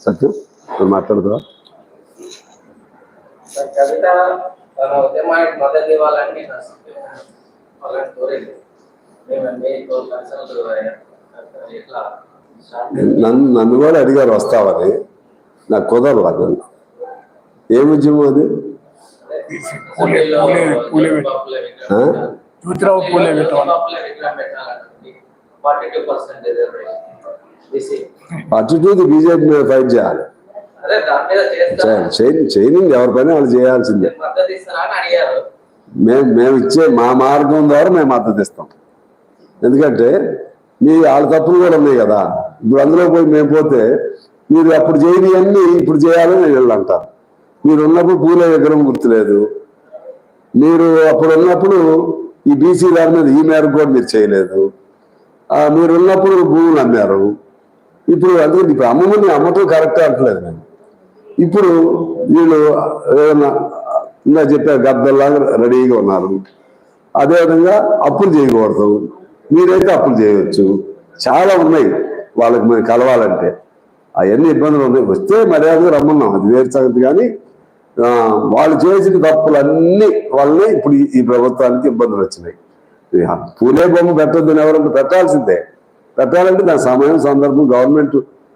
సత్యం మాట్లాడుతావా? నన్ను కూడా అడిగారు వస్తావని, నాకు కుదరదు. అది ఏం ఉద్యమం అది? అటు బీజేపీ మీద ఫైట్ చేయాలి. చేయనింది ఎవరి పని వాళ్ళు చేయాల్సిందే. మేము ఇచ్చే మా మార్గం ద్వారా మేము మద్దతు ఇస్తాం. ఎందుకంటే వాళ్ళ తప్పులు కూడా ఉన్నాయి కదా. ఇప్పుడు అందులో పోయి మేము పోతే మీరు అప్పుడు చేయని అన్ని ఇప్పుడు చేయాలని వీళ్ళు అంటారు. మీరు ఉన్నప్పుడు పూలే విగ్రహం గుర్తులేదు, మీరు అప్పుడు ఉన్నప్పుడు ఈ బీసీ దాని మీద ఈ మేరకు కూడా మీరు చేయలేదు, మీరు ఉన్నప్పుడు భూములు అమ్మారు. ఇప్పుడు అందుకని ఇప్పుడు అమ్మని అమ్మటం కరెక్టే అంటలేదు నేను. ఇప్పుడు వీళ్ళు ఏదన్నా ఇంకా చెప్పారు గద్దల్లాగా రెడీగా ఉన్నారు. అదేవిధంగా అప్పులు చేయకూడదు, మీరైతే అప్పులు చేయవచ్చు. చాలా ఉన్నాయి వాళ్ళకి మేము కలవాలంటే. అవన్నీ ఇబ్బందులు ఉన్నాయి. వస్తే మర్యాదగా రమ్మన్నాం, అది వేరు సంగతి. కానీ వాళ్ళు చేసిన తప్పులన్నీ వల్లనే ఇప్పుడు ఈ ప్రభుత్వానికి ఇబ్బందులు వచ్చినాయి. పూలే బొమ్మ పెట్టొద్దని ఎవరంటే పెట్టాల్సిందే. పెట్టాలంటే దాని సమయం సందర్భం government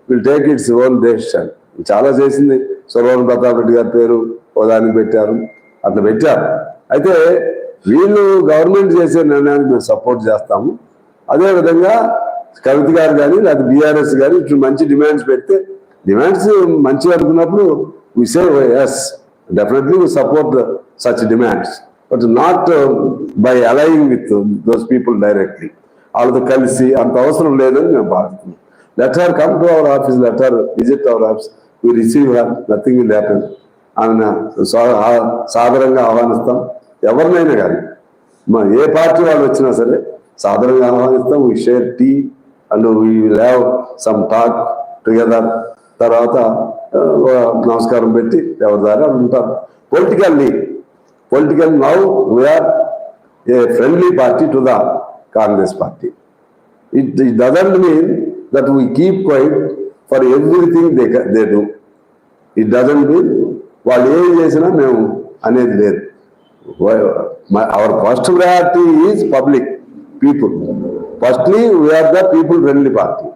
will take its own decision. చాలా చేసింది. సురవరం ప్రతాప్ రెడ్డి గారి పేరు దానికి పెట్టారు, అట్లా పెట్టారు. అయితే వీళ్ళు గవర్నమెంట్ చేసే నిర్ణయానికి మేము సపోర్ట్ చేస్తాము. అదేవిధంగా కవిత గారు కానీ లేదా బీఆర్ఎస్ కానీ ఇటు మంచి డిమాండ్స్ పెడితే, డిమాండ్స్ మంచిగా అనుకున్నప్పుడు we say yes, definitely we support such demands, but not by allying with those people directly. వాళ్ళతో కలిసి అంత అవసరం లేదని మేము భావిస్తున్నాం. Let her come to our office, let her visit our office, we receive her, nothing will happen. ఆమె సాధారణంగా ఆహ్వానిస్తాం. ఎవరినైనా కానీ ఏ పార్టీ వాళ్ళు వచ్చినా సరే సాధారణంగా ఆహ్వానిస్తాం. we share tea and we will have some talk together. తర్వాత నమస్కారం పెట్టి ఎవరి ద్వారా ఉంటారు. Political now we are a friendly party to the Congress party. It doesn't mean that we keep quiet for everything they do. It doesn't mean వాళ్ళు ఏం చేసినా మేము అనేది లేదు. Our first priority is public people. Firstly we are the people friendly party.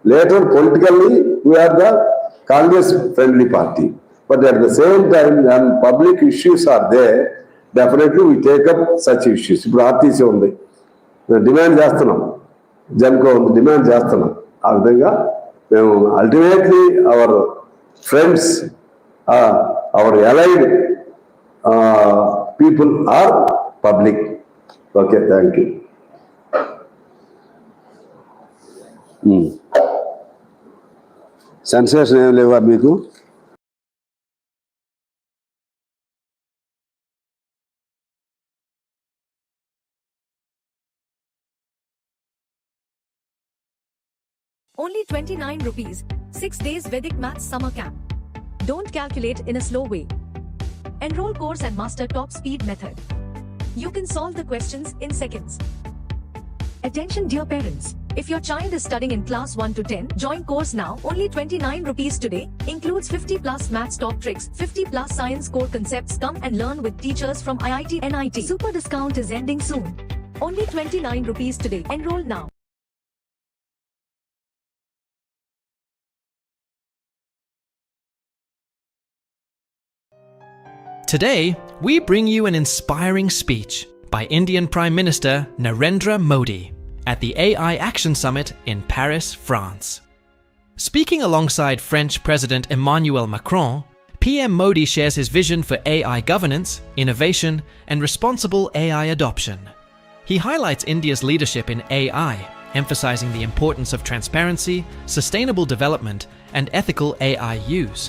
Later, politically, we are the Congress friendly party. But at the same time, when public issues are there, definitely we take up such issues. ఇప్పుడు RTC ఉంది, demand చేస్తున్నాం. జన్కో ఉంది, demand చేస్తున్నాం. ఆ విధంగా మేము ultimately our friends, our allied people are public. Okay, thank you. Sensation ఏం లేవా మీకు? Only 29 rupees, 6 days Vedic Maths Summer Camp. Don't calculate in a slow way. Enroll course and master top speed method. You can solve the questions in seconds. Attention dear parents. If your child is studying in class 1 to 10, join course now. Only 29 rupees today. Includes 50 plus maths top tricks, 50 plus science core concepts. Come and learn with teachers from IIT NIT. Super discount is ending soon. Only 29 rupees today. Enroll now. Today, we bring you an inspiring speech by Indian Prime Minister Narendra Modi at the AI Action Summit in Paris, France. Speaking alongside French President Emmanuel Macron, PM Modi shares his vision for AI governance, innovation, and responsible AI adoption. He highlights India's leadership in AI, emphasizing the importance of transparency, sustainable development, and ethical AI use.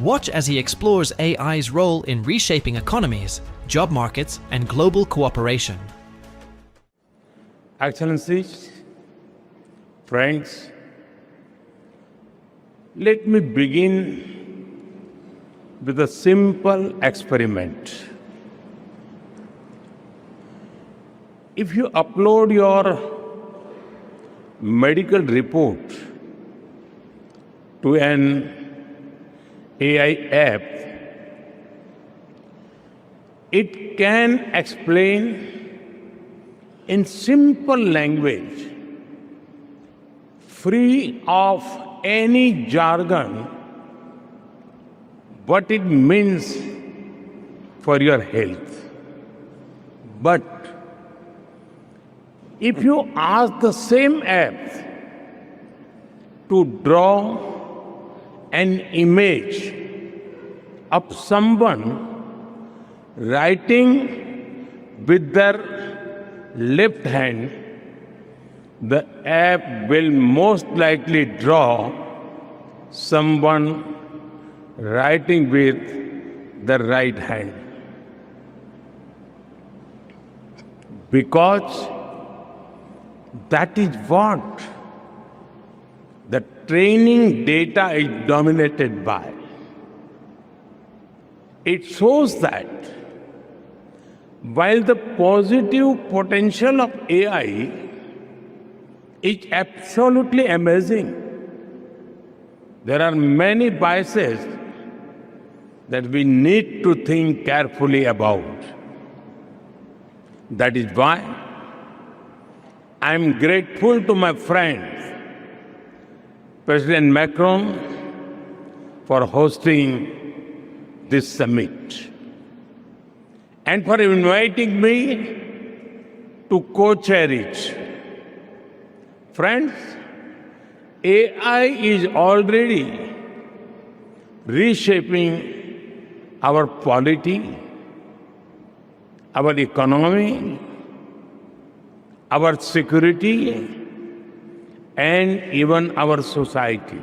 Watch as he explores AI's role in reshaping economies, job markets, and global cooperation. Excellencies, friends, let me begin with a simple experiment. If you upload your medical report to an AI app, it can explain in simple language, free of any jargon, what it means for your health. But if you ask the same app to draw an image of someone writing with their left hand, the app will most likely draw someone writing with the right hand. Because that is what the training data is dominated by. It shows that while the positive potential of AI is absolutely amazing, there are many biases that we need to think carefully about. That is why I am grateful to my friend, President Macron, for hosting this summit and for inviting me to co-chair it. Friends, AI is already reshaping our polity, our economy, our security, and even our society.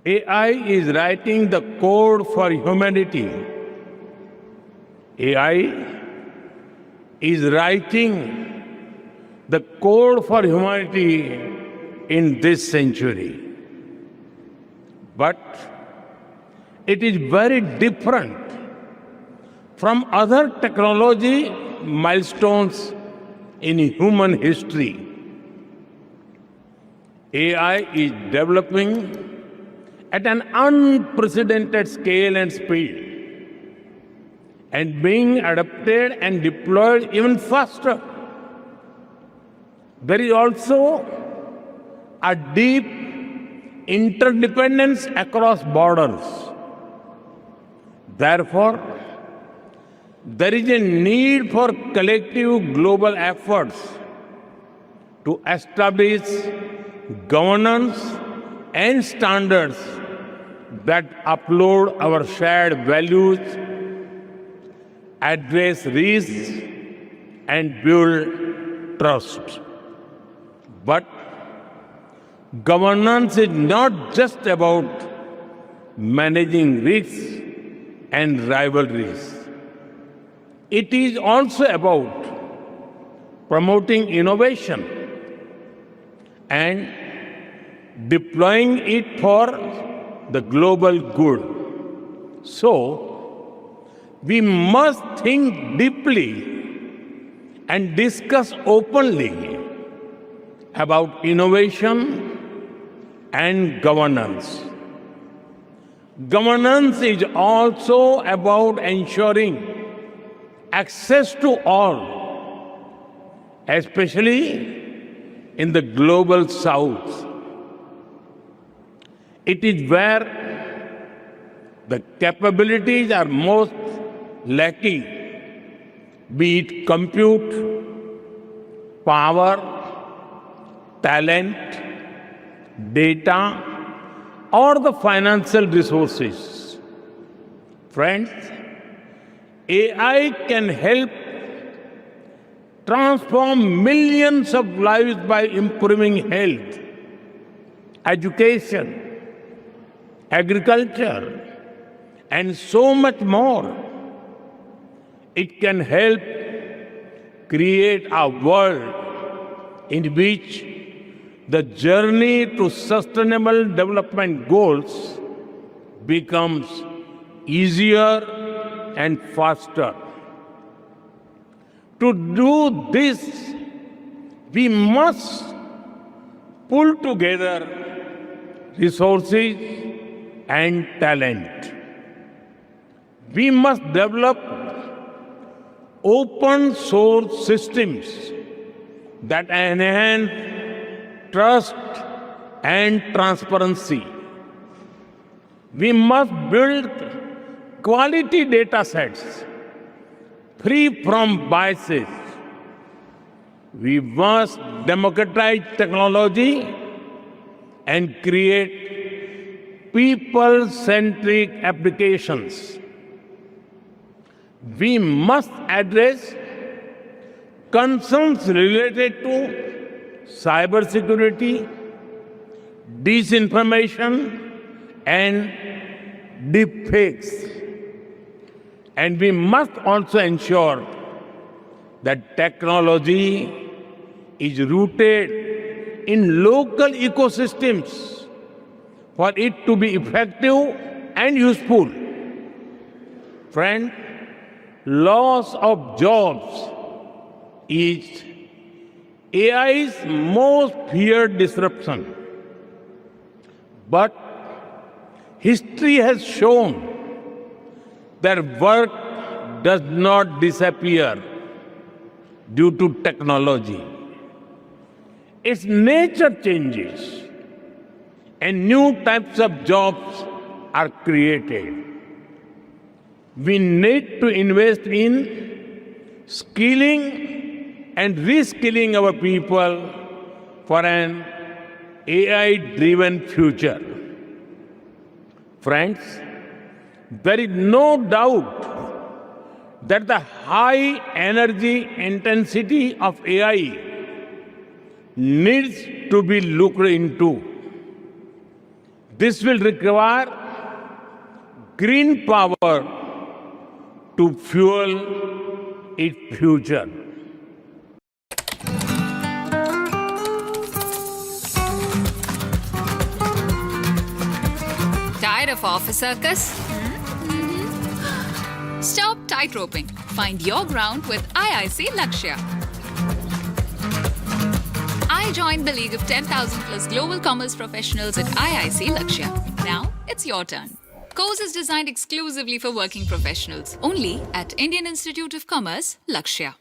AI is writing the code for humanity. AI is writing the code for humanity in this century. But it is very different from other technology milestones in human history. AI is developing at an unprecedented scale and speed, and being adapted and deployed even faster. There is also a deep interdependence across borders. Therefore, there is a need for collective global efforts to establish governance and standards that uphold our shared values, address risks, and build trust. But governance is not just about managing risks and rivalries. It is also about promoting innovation and deploying it for the global good. So, we must think deeply and discuss openly about innovation and governance. Governance is also about ensuring access to all, especially in the global south. It is where the capabilities are most lacking, be it compute, power, talent, data, or the financial resources. Friends, AI can help transform millions of lives by improving health, education, agriculture, and so much more. It can help create a world in which the journey to sustainable development goals becomes easier and faster. To do this, We must pull together resources and talent. We must develop open source systems that enhance trust and transparency. We must build quality data sets free from biases. We must democratize technology and create people-centric applications. We must address concerns related to cybersecurity, disinformation, and deepfakes. And we must also ensure that technology is rooted in local ecosystems for it to be effective and useful. Friend, loss of jobs is AI's most feared disruption. But history has shown that work does not disappear due to technology. Its nature changes and new types of jobs are created. We need to invest in skilling and reskilling our people for an AI-driven future. Friends, there is no doubt that the high energy intensity of AI needs to be looked into. This will require green power to fuel its future. Tired of office circus? Stop tightroping. Find your ground with IIC Lakshya. I joined the league of 10,000 plus global commerce professionals at IIC Lakshya. Now it's your turn. Course is designed exclusively for working professionals. Only at Indian Institute of Commerce, Lakshya.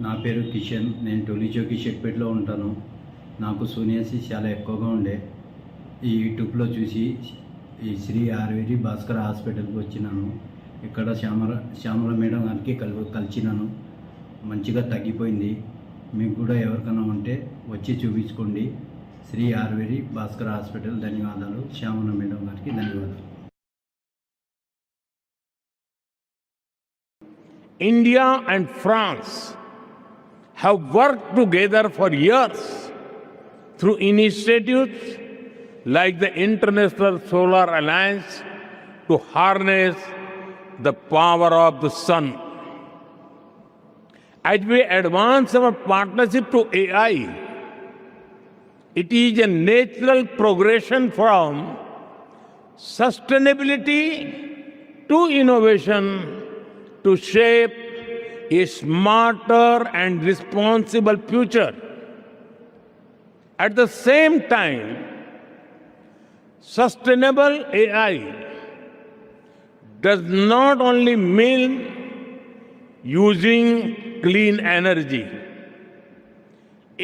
నా పేరు కిషన్. నేను టోలీచౌకి షెట్పేట్లో ఉంటాను. నాకు సోనియాసిస్ చాలా ఎక్కువగా ఉండే. ఈ యూట్యూబ్లో చూసి ఈ శ్రీ ఆయుర్వేది భాస్కర్ హాస్పిటల్కి వచ్చినాను. ఇక్కడ శ్యామల మేడం గారికి కలిసినాను. మంచిగా తగ్గిపోయింది. మీకు కూడా ఎవరికైనా ఉంటే వచ్చి చూపించుకోండి. శ్రీ ఆయుర్వేది భాస్కర్ హాస్పిటల్. ధన్యవాదాలు. శ్యామల మేడం గారికి ధన్యవాదాలు. India and France have worked together for years through initiatives like the International Solar Alliance to harness the power of the sun. As we advance our partnership to AI, it is a natural progression from sustainability to innovation to shape a smarter and responsible future. At the same time, sustainable AI does not only mean using clean energy.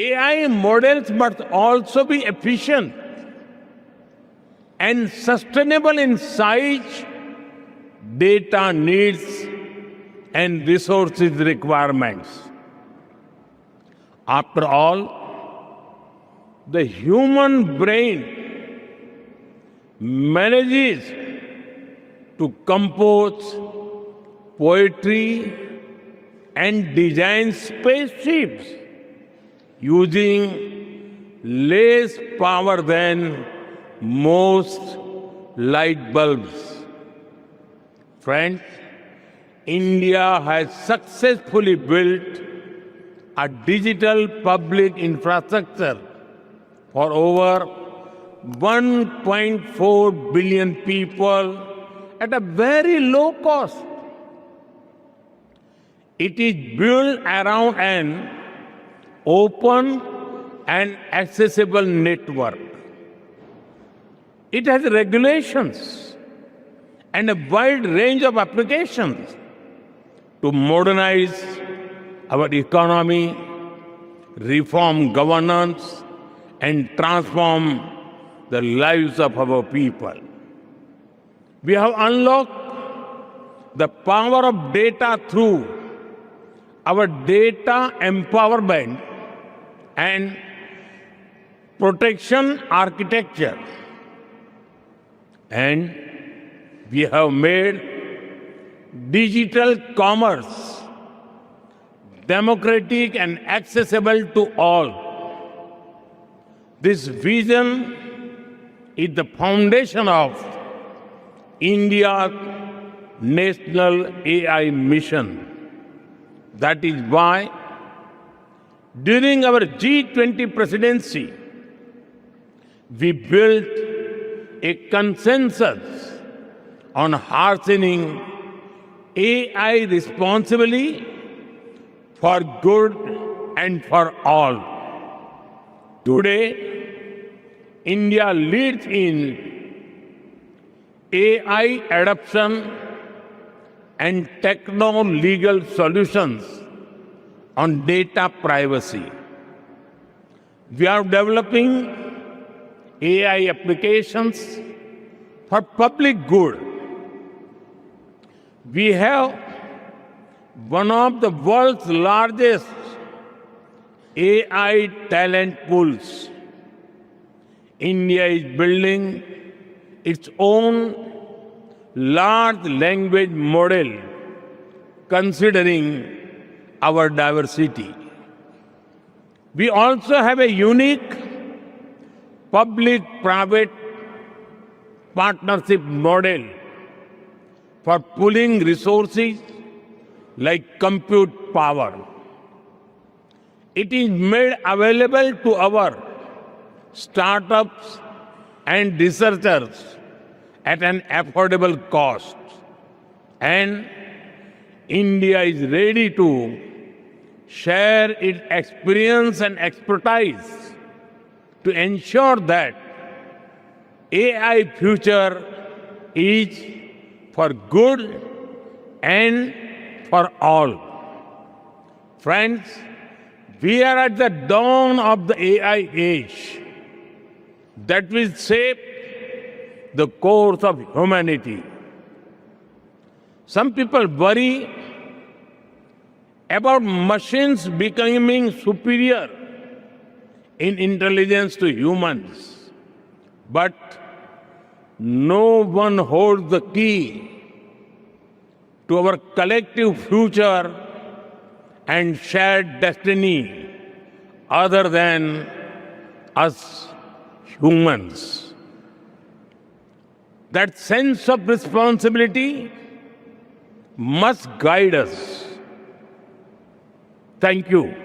AI models must also be efficient and sustainable in size, data needs, and resources requirements. After all, the human brain manages to compose poetry and design spaceships using less power than most light bulbs. Friends, India has successfully built a digital public infrastructure for over 1.4 billion people at a very low cost. It is built around an open, and accessible network. It has regulations and a wide range of applications to modernize our economy, reform governance, and transform the lives of our people. We have unlocked the power of data through our data empowerment and protection architecture. And we have made digital commerce democratic and accessible to all. This vision is the foundation of India's national AI mission. That is why, during our G20 presidency, we built a consensus on harnessing AI responsibly for good and for all. Today, India leads in AI adoption and techno-legal solutions on data privacy. We are developing AI applications for public good. We have one of the world's largest AI talent pools. India is building its own large language model considering our diversity. We also have a unique public-private partnership model for pooling resources like compute power. It is made available to our startups and researchers at an affordable cost. And India is ready to share its experience and expertise to ensure that AI future is for good and for all. Friends, we are at the dawn of the AI age that will shape the course of humanity. Some people worry about machines becoming superior in intelligence to humans, but no one holds the key to our collective future and shared destiny other than us humans. That sense of responsibility must guide us. Thank you.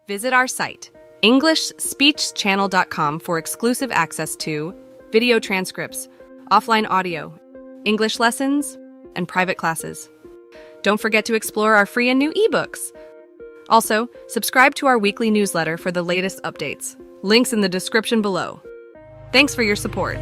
Visit our site, EnglishSpeechChannel.com, for exclusive access to video transcripts, offline audio, English lessons, and private classes. Don't forget to explore our free and new ebooks. Also, subscribe to our weekly newsletter for the latest updates. Links in the description below. Thanks for your support.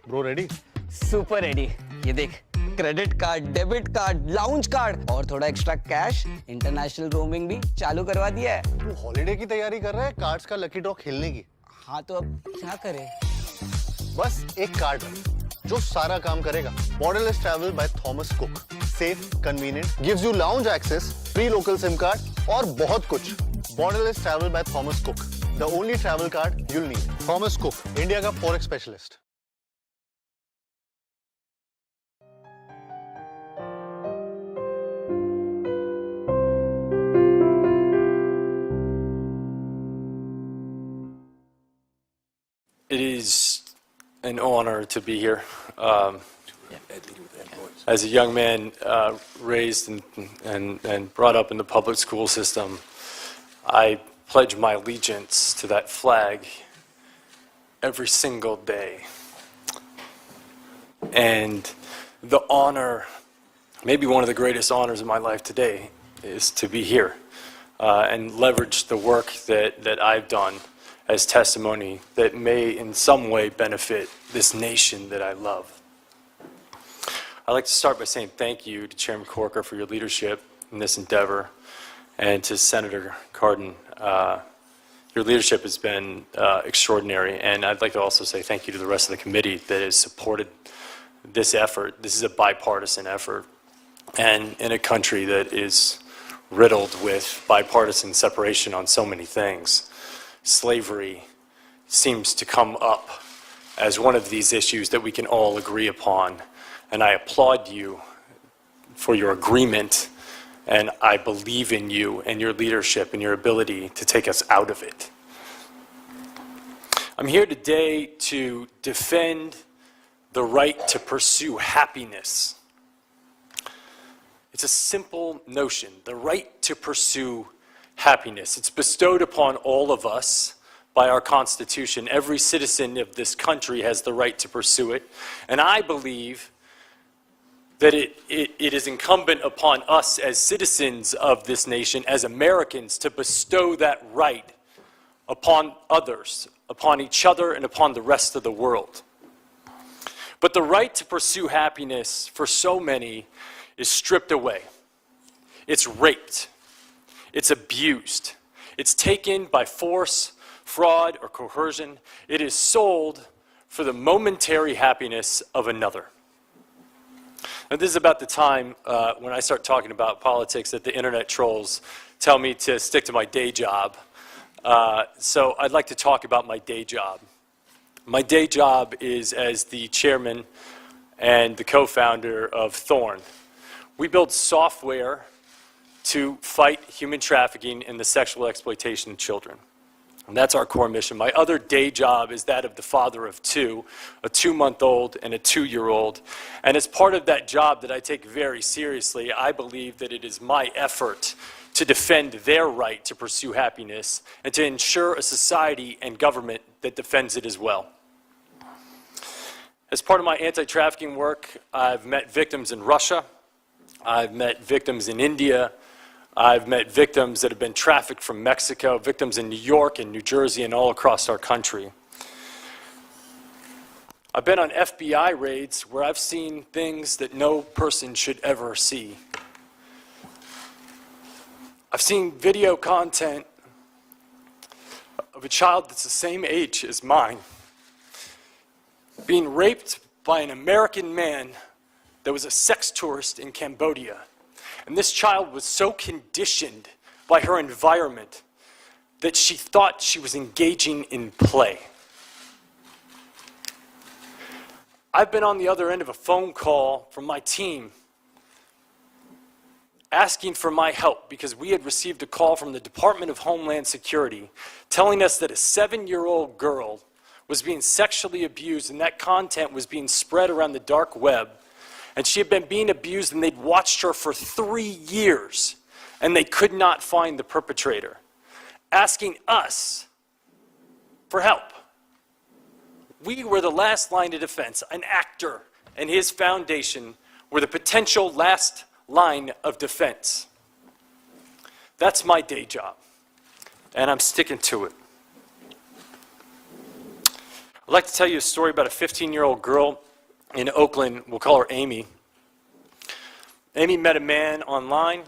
Bro ready? Super ready. ये देख, credit card, debit card, lounge card और थोड़ा extra cash, international roaming भी चालू करवा दिया है। तू हॉलिडे की तैयारी कर रहा है कार्ड्स का लकी ड्रॉ खेलने की? हाँ तो अब क्या करें? बस एक कार्ड रख जो सारा काम करेगा। Borderless travel by Thomas Cook, safe, convenient, gives you lounge access, free local SIM card और बहुत कुछ। Borderless travel by Thomas Cook, the only travel card you'll need. Thomas Cook, India का forex specialist. It is an honor to be here. As a young man raised and brought up in the public school system, I pledge my allegiance to that flag every single day. And the honor, maybe one of the greatest honors of my life today, is to be here and leverage the work that I've done as testimony that may in some way benefit this nation that I love. I'd like to start by saying thank you to Chairman Corker for your leadership in this endeavor, and to Senator Cardin. Your leadership has been extraordinary, and I'd like to also say thank you to the rest of the committee that has supported this effort. This is a bipartisan effort, and in a country that is riddled with bipartisan separation on so many things, slavery seems to come up as one of these issues that we can all agree upon. And I applaud you for your agreement, and I believe in you and your leadership and your ability to take us out of it. I'm here today to defend the right to pursue happiness. It's a simple notion, the right to pursue happiness. It's bestowed upon all of us by our Constitution. Every citizen of this country has the right to pursue it, and I believe that it is incumbent upon us as citizens of this nation, as Americans, to bestow that right upon others, upon each other, and upon the rest of the world. But the right to pursue happiness for so many is stripped away. It's raped. It's abused. It's taken by force, fraud, or coercion. It is sold for the momentary happiness of another. Now, this is about the time when I start talking about politics that the internet trolls tell me to stick to my day job. So I'd like to talk about my day job. My day job is as the chairman and the co-founder of Thorn. We build software to fight human trafficking and the sexual exploitation of children. And that's our core mission. My other day job is that of the father of two, a 2-month-old and a 2-year-old. And as part of that job that I take very seriously, I believe that it is my effort to defend their right to pursue happiness and to ensure a society and government that defends it as well. As part of my anti-trafficking work, I've met victims in Russia, I've met victims in India, I've met victims that have been trafficked from Mexico, victims in New York and New Jersey and all across our country. I've been on FBI raids where I've seen things that no person should ever see. I've seen video content of a child that's the same age as mine being raped by an American man that was a sex tourist in Cambodia. And this child was so conditioned by her environment that she thought she was engaging in play. I've been on the other end of a phone call from my team asking for my help because we had received a call from the Department of Homeland Security telling us that a 7-year-old girl was being sexually abused, and that content was being spread around the dark web. And she had been being abused, and they'd watched her for 3 years, and they could not find the perpetrator, asking us for help. We were the last line of defense. An actor and his foundation were the potential last line of defense. That's my day job, and I'm sticking to it. I'd like to tell you a story about a 15-year-old girl in Oakland. We'll call her Amy. Amy met a man online,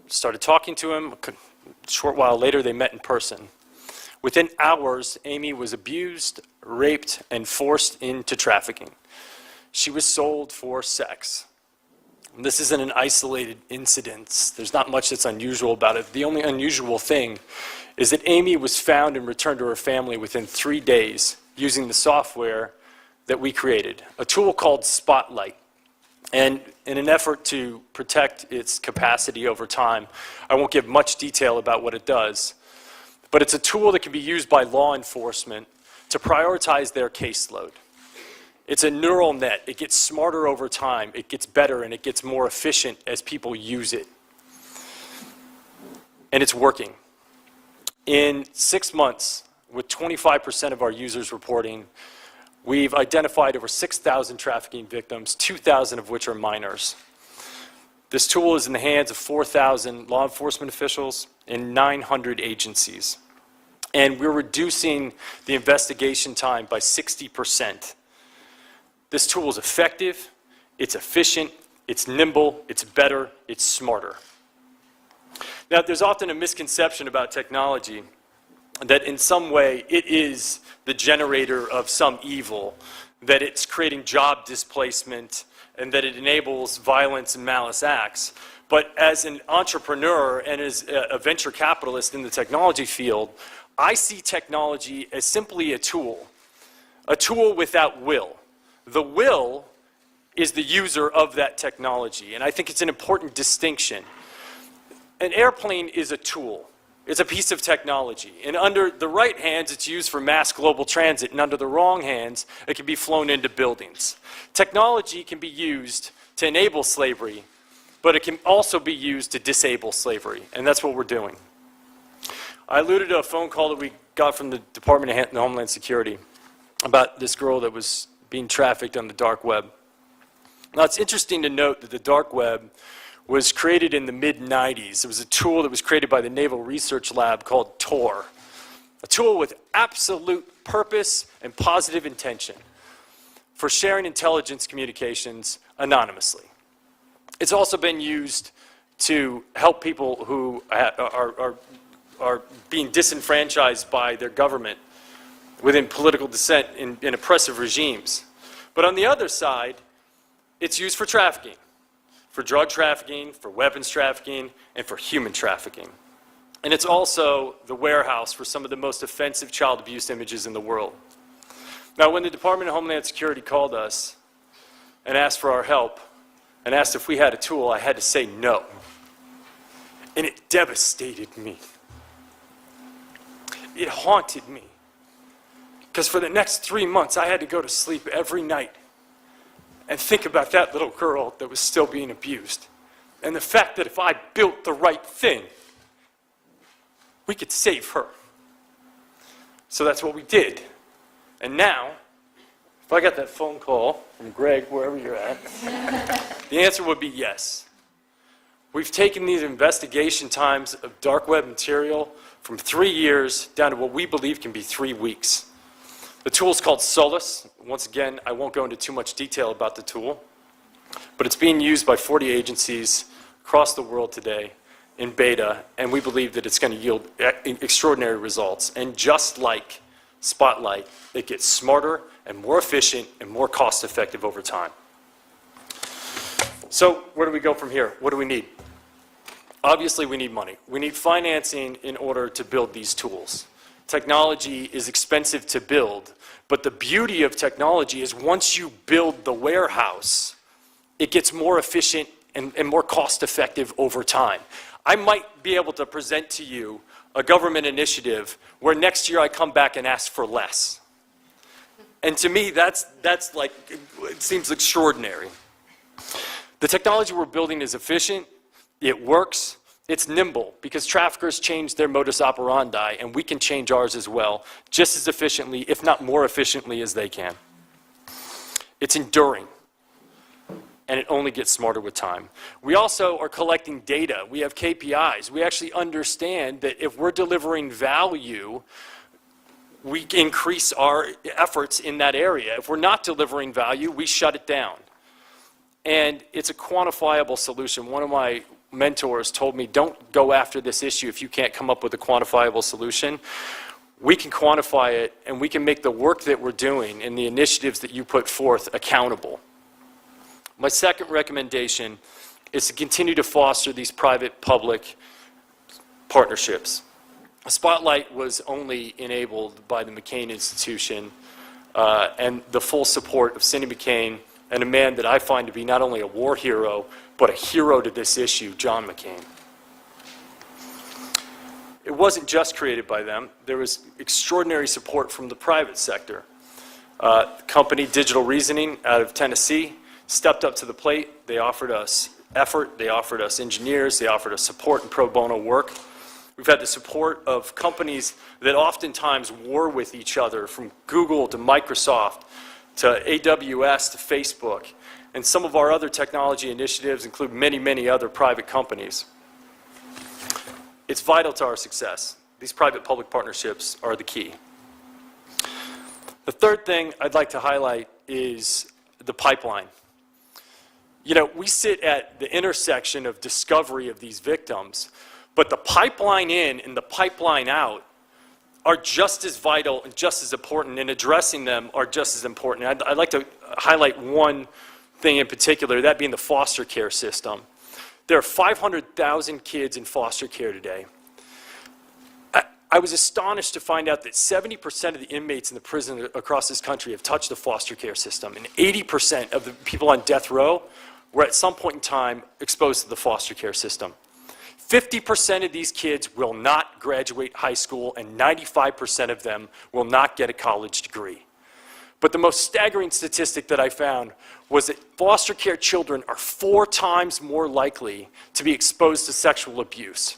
started talking to him. A short while later, they met in person. Within hours, Amy was abused, raped, and forced into trafficking. She was sold for sex. And this isn't an isolated incident. There's not much that's unusual about it. The only unusual thing is that Amy was found and returned to her family within 3 days using the software that we created, a tool called Spotlight. And in an effort to protect its capacity over time, I won't give much detail about what it does, but it's a tool that can be used by law enforcement to prioritize their caseload. It's a neural net. It gets smarter over time. It gets better and it gets more efficient as people use it. And it's working. In 6 months, with 25% of our users reporting, we've identified over 6,000 trafficking victims, 2,000 of which are minors. This tool is in the hands of 4,000 law enforcement officials in 900 agencies. And we're reducing the investigation time by 60%. This tool is effective, it's efficient, it's nimble, it's better, it's smarter. Now, there's often a misconception about technology that in some way it is the generator of some evil, that it's creating job displacement, and that it enables violence and malice acts. But as an entrepreneur and as a venture capitalist in the technology field, I see technology as simply a tool without will. The will is the user of that technology, and I think it's an important distinction. An airplane is a tool. It's a piece of technology, and under the right hands, it's used for mass global transit, and under the wrong hands, it can be flown into buildings. Technology can be used to enable slavery, but it can also be used to disable slavery, and that's what we're doing. I alluded to a phone call that we got from the Department of Homeland Security about this girl that was being trafficked on the dark web. Now, it's interesting to note that the dark web was created in the mid-90s. It was a tool that was created by the Naval Research Lab called Tor, a tool with absolute purpose and positive intention for sharing intelligence communications anonymously. It's also been used to help people who are being disenfranchised by their government within political dissent in oppressive regimes. But on the other side, it's used for trafficking, for drug trafficking, for weapons trafficking, and for human trafficking. And it's also the warehouse for some of the most offensive child abuse images in the world. Now, when the Department of Homeland Security called us and asked for our help and asked if we had a tool, I had to say no. And it devastated me. It haunted me. Because for the next 3 months, I had to go to sleep every night and think about that little girl that was still being abused. And the fact that if I built the right thing, we could save her. So that's what we did. And now, if I got that phone call from Greg, wherever you're at, the answer would be yes. We've taken these investigation times of dark web material from 3 years down to what we believe can be 3 weeks. The tool is called Solus. Once again, I won't go into too much detail about the tool, but it's being used by 40 agencies across the world today in beta, and we believe that it's going to yield extraordinary results. And just like Spotlight, it gets smarter and more efficient and more cost-effective over time. So where do we go from here? What do we need? Obviously, we need money. We need financing in order to build these tools. Technology is expensive to build, but the beauty of technology is once you build the warehouse, it gets more efficient and more cost-effective over time. I might be able to present to you a government initiative where next year I come back and ask for less. And to me, that's like, it seems extraordinary. The technology we're building is efficient, it works, it's nimble, because traffickers change their modus operandi, and we can change ours as well, just as efficiently, if not more efficiently, as they can. It's enduring, and it only gets smarter with time. We also are collecting data. We have KPIs. We actually understand that if we're delivering value, we increase our efforts in that area. If we're not delivering value, we shut it down. And it's a quantifiable solution. One of my mentors told me, don't go after this issue if you can't come up with a quantifiable solution. We can quantify it, and we can make the work that we're doing and the initiatives that you put forth accountable. My second recommendation is to continue to foster these private-public partnerships. Spotlight was only enabled by the McCain Institution and the full support of Cindy McCain and a man that I find to be not only a war hero, but a hero to this issue, John McCain. It wasn't just created by them. There was extraordinary support from the private sector. Company Digital Reasoning out of Tennessee stepped up to the plate. They offered us effort, they offered us engineers, they offered us support and pro bono work. We've had the support of companies that oftentimes war with each other, from Google to Microsoft to AWS to Facebook. And some of our other technology initiatives include many, many other private companies. It's vital to our success. These private-public partnerships are the key. The third thing I'd like to highlight is the pipeline. You know, we sit at the intersection of discovery of these victims, but the pipeline in and the pipeline out are just as vital and just as important, and addressing them are just as important. I'd like to highlight one thing in particular, that being the foster care system. There are 500,000 kids in foster care today. I was astonished to find out that 70% of the inmates in the prison across this country have touched the foster care system, and 80% of the people on death row were at some point in time exposed to the foster care system. 50% of these kids will not graduate high school, and 95% of them will not get a college degree. But the most staggering statistic that I found was that foster care children are 4 times more likely to be exposed to sexual abuse.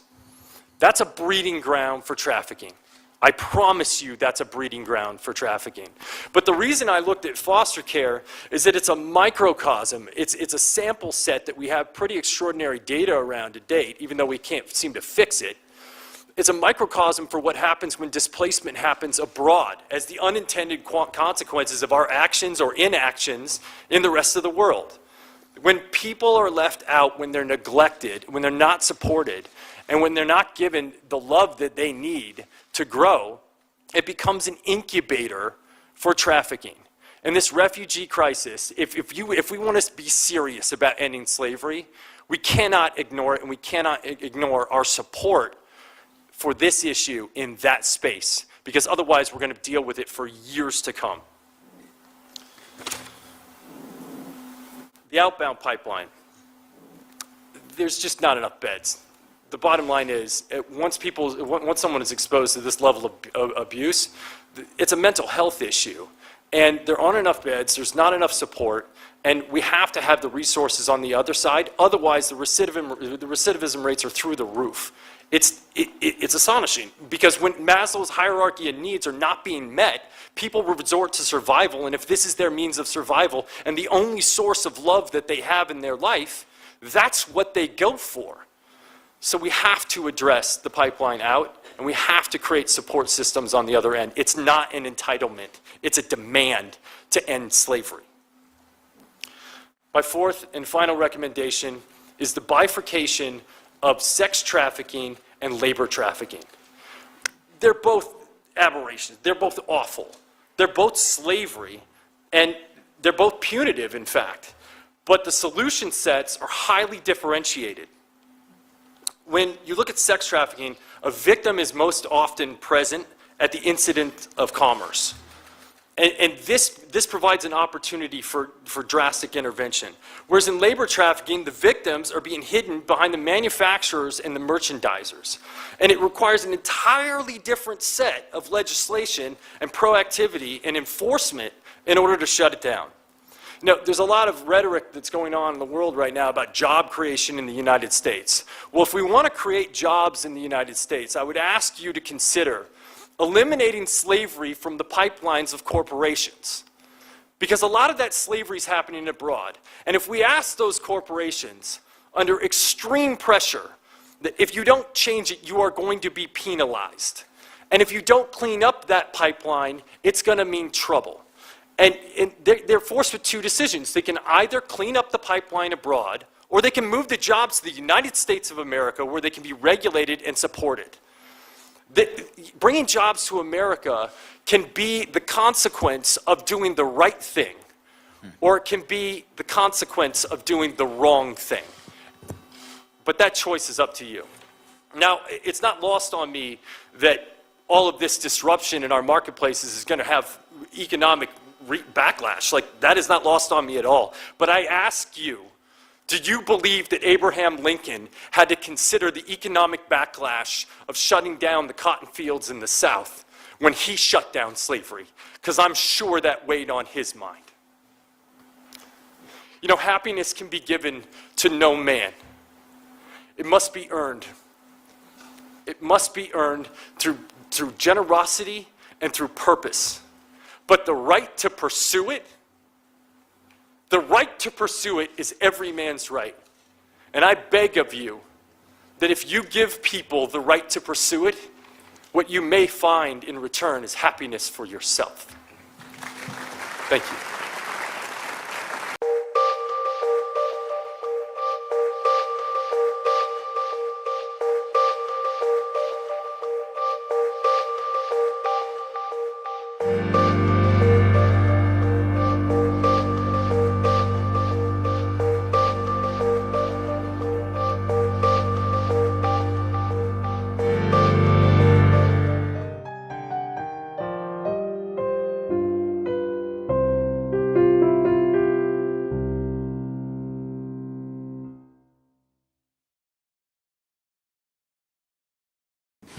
That's a breeding ground for trafficking. I promise you that's a breeding ground for trafficking. But the reason I looked at foster care is that it's a microcosm. It's a sample set that we have pretty extraordinary data around to date, even though we can't seem to fix it. It's a microcosm for what happens when displacement happens abroad, as the unintended consequences of our actions or inactions in the rest of the world. When people are left out, when they're neglected, when they're not supported, and when they're not given the love that they need to grow, it becomes an incubator for trafficking. And this refugee crisis, if we want to be serious about ending slavery, we cannot ignore it, and we cannot ignore our support for this issue in that space, because otherwise we're going to deal with it for years to come. The outbound pipeline. There's just not enough beds. The bottom line is, once someone is exposed to this level of abuse, it's a mental health issue. And there aren't enough beds, there's not enough support, and we have to have the resources on the other side. Otherwise, the recidivism rates are through the roof. It's astonishing, because when Maslow's hierarchy of needs are not being met, people resort to survival, and if this is their means of survival and the only source of love that they have in their life, that's what they go for. So we have to address the pipeline out, and we have to create support systems on the other end. It's not an entitlement, it's a demand to end slavery. My fourth and final recommendation is the bifurcation of sex trafficking and labor trafficking. They're both aberrations, they're both awful. They're both slavery, and they're both punitive, in fact. But the solution sets are highly differentiated. When you look at sex trafficking, a victim is most often present at the incident of commerce. And this provides an opportunity for drastic intervention. Whereas in labor trafficking, the victims are being hidden behind the manufacturers and the merchandisers. And it requires an entirely different set of legislation and proactivity and enforcement in order to shut it down. Now, there's a lot of rhetoric that's going on in the world right now about job creation in the United States. Well, if we want to create jobs in the United States, I would ask you to consider eliminating slavery from the pipelines of corporations. Because a lot of that slavery is happening abroad. And if we ask those corporations, under extreme pressure, that if you don't change it, you are going to be penalized. And if you don't clean up that pipeline, it's going to mean trouble. And they're forced with 2 decisions. They can either clean up the pipeline abroad, or they can move the jobs to the United States of America, where they can be regulated and supported. Bringing jobs to America can be the consequence of doing the right thing, or it can be the consequence of doing the wrong thing. But that choice is up to you. Now, it's not lost on me that all of this disruption in our marketplaces is going to have economic backlash. Like, that is not lost on me at all. But I ask you, do you believe that Abraham Lincoln had to consider the economic backlash of shutting down the cotton fields in the South when he shut down slavery, because I'm sure that weighed on his mind. You know, happiness can be given to no man. It must be earned. It must be earned through generosity and through purpose. But the right to pursue it, is every man's right. And I beg of you that if you give people the right to pursue it, what you may find in return is happiness for yourself. Thank you.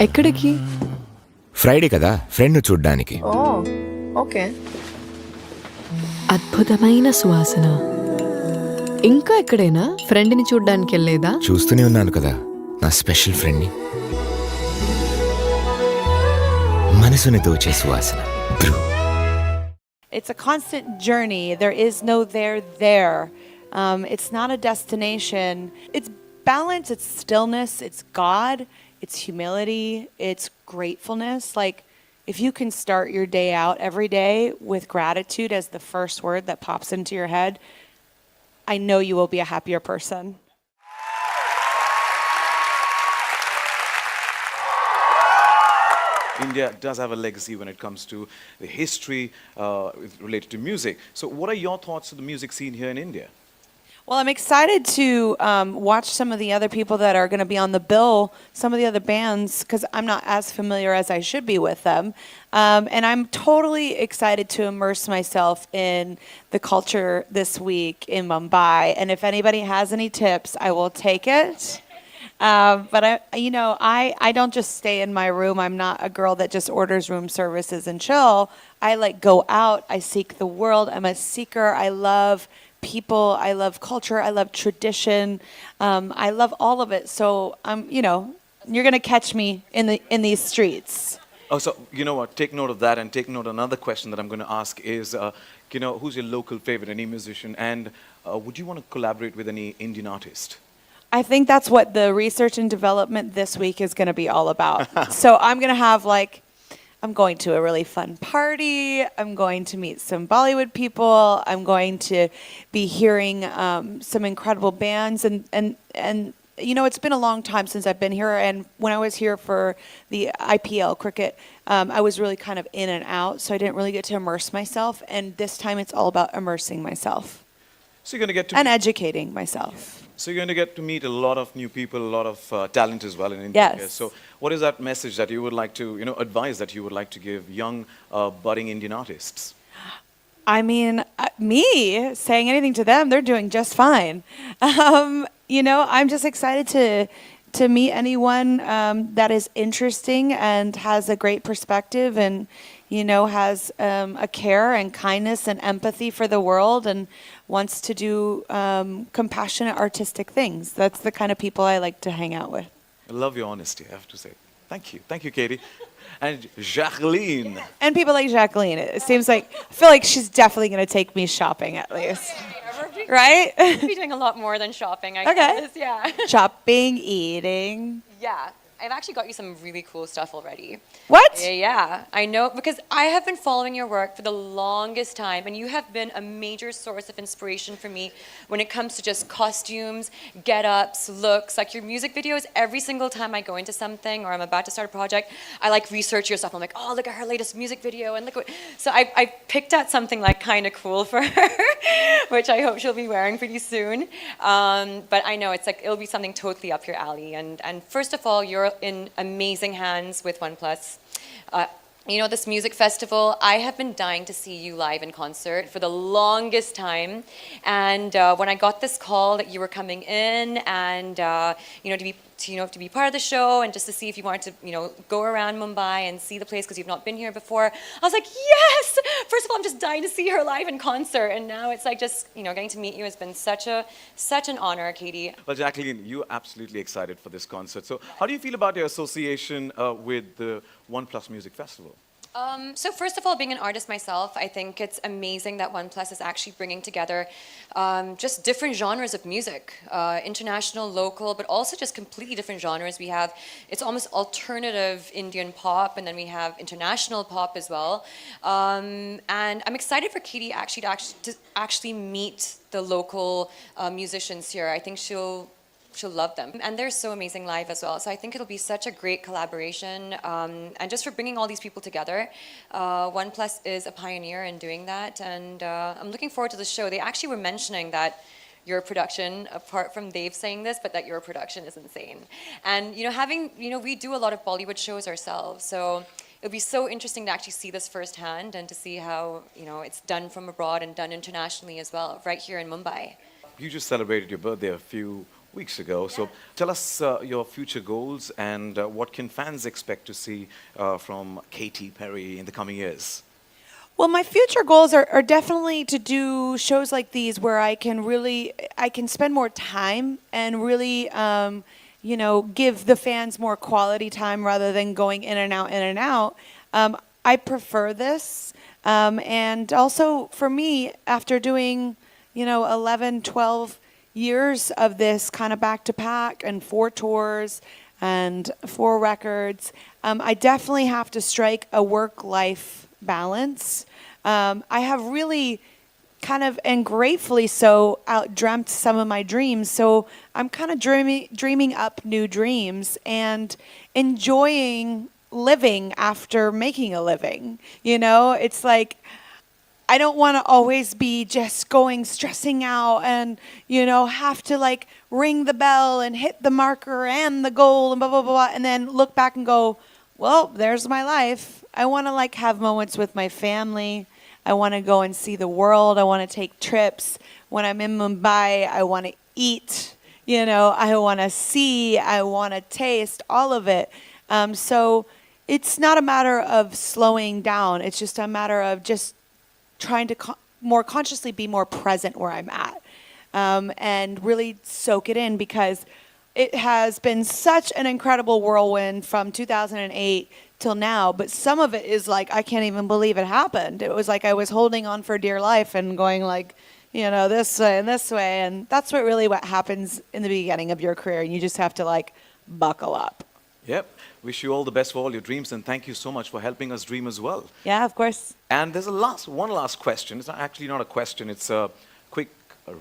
ఎక్కడికి? Friday కదా, friend చూడ్డానికి. ఓ okay. అద్భుతమైన సువాసన. ఇంకా ఎక్కడైనా ఫ్రెండ్ని చూడ్డానికి వెళ్ళేదా? చూస్తూనే ఉన్నాను కదా నా స్పెషల్ ఫ్రెండ్ని. మనసుని దోచే సువాసన. Bru. It's a constant journey. There is no there. It's not a destination. It's balance, it's stillness, it's God. It's humility, it's gratefulness. Like, if you can start your day out every day with gratitude as the first word that pops into your head, I know you will be a happier person. India does have a legacy when it comes to the history related to music. So what are your thoughts of the music scene here in India? Well, I'm excited to watch some of the other people that are going to be on the bill, some of the other bands, because I'm not as familiar as I should be with them. And I'm totally excited to immerse myself in the culture this week in Mumbai. And if anybody has any tips, I will take it. But I don't just stay in my room. I'm not a girl that just orders room services and chill. I go out. I seek the world. I'm a seeker. I love people, I love culture, I love tradition, I love all of it. So you're gonna catch me in these streets. Oh, so you know what? Take note of that, and take note. Another question that I'm going to ask is, who's your local favorite, any musician, and would you want to collaborate with any Indian artist? I think that's what the research and development this week is going to be all about. So I'm going to have I'm going to a really fun party. I'm going to meet some Bollywood people. I'm going to be hearing some incredible bands. And it's been a long time since I've been here. And when I was here for the IPL cricket, I was really kind of in and out. So I didn't really get to immerse myself. And this time it's all about immersing myself. So you're going to get to... And educating myself. So you're going to get to meet a lot of new people, a lot of talent as well in India. Yes. So what is that message that you would like to, advise that you would like to give young, budding Indian artists? I mean, me saying anything to them, they're doing just fine. I'm just excited to meet anyone that is interesting and has a great perspective and, has a care and kindness and empathy for the world and wants to do compassionate artistic things. That's the kind of people I like to hang out with. I love your honesty, I have to say. Thank you. Thank you, Katie. And Jacqueline. And people like Jacqueline. It seems like, I feel like she's definitely going to take me shopping at least. Right? I'll be doing a lot more than shopping, I guess. Yeah. Shopping, eating. Yeah. I've actually got you some really cool stuff already. What? Yeah, I know, because I have been following your work for the longest time, and you have been a major source of inspiration for me when it comes to just costumes, get-ups, looks. Like your music videos, every single time I go into something or I'm about to start a project, I research your stuff. I'm like, oh, look at her latest music video, and look what... So I picked out something kind of cool for her, which I hope she'll be wearing pretty soon. But I know it'll be something totally up your alley. And first of all, you're in amazing hands with OnePlus. you know, this music festival, I have been dying to see you live in concert for the longest time. And when I got this call that you were coming in and, to be part of the show and just to see if you wanted to, go around Mumbai and see the place because you've not been here before, I was like, yes! First of all, I'm just dying to see her live in concert. And now it's like just, getting to meet you has been such an honor, Katie. Well, Jacqueline, you're absolutely excited for this concert. So how do you feel about your association with the OnePlus Music Festival? So first of all, being an artist myself, I think it's amazing that OnePlus is actually bringing together just different genres of music, international, local, but also just completely different genres. It's almost alternative Indian pop, and then we have international pop as well. And I'm excited for Katie to actually meet the local musicians here. I think she'll love them. And they're so amazing live as well. So I think it'll be such a great collaboration. And just for bringing all these people together, OnePlus is a pioneer in doing that. And I'm looking forward to the show. They actually were mentioning that your production, apart from Dave saying this, but that your production is insane. And, we do a lot of Bollywood shows ourselves. So it'll be so interesting to actually see this firsthand and to see how, it's done from abroad and done internationally as well, right here in Mumbai. You just celebrated your birthday a few weeks ago. So tell us your future goals and what can fans expect to see from Katy Perry in the coming years? Well, my future goals are definitely to do shows like these where I can spend more time and really, give the fans more quality time rather than going in and out. I prefer this. And also for me, after doing, 11, 12 years of this kind of back to back and 4 tours and 4 records, I definitely have to strike a work-life balance. I have really kind of, and gratefully so, outdreamt some of my dreams. So I'm kind of dreaming up new dreams and enjoying living after making a living. It's like, I don't want to always be just stressing out and, have to ring the bell and hit the marker and the goal and blah, blah, blah, and then look back and go, well, there's my life. I want to have moments with my family. I want to go and see the world. I want to take trips. When I'm in Mumbai, I want to eat. I want to see. I want to taste all of it. So it's not a matter of slowing down. It's just a matter of just trying to more consciously be more present where I'm at and really soak it in, because it has been such an incredible whirlwind from 2008 till now. But some of it is I can't even believe it happened. It was I was holding on for dear life and going this way and this way. And that's what happens in the beginning of your career. And you just have to buckle up. Yep. Wish you all the best for all your dreams, and thank you so much for helping us dream as well. Yeah, of course. And there's one last question. It's actually not a question. It's a quick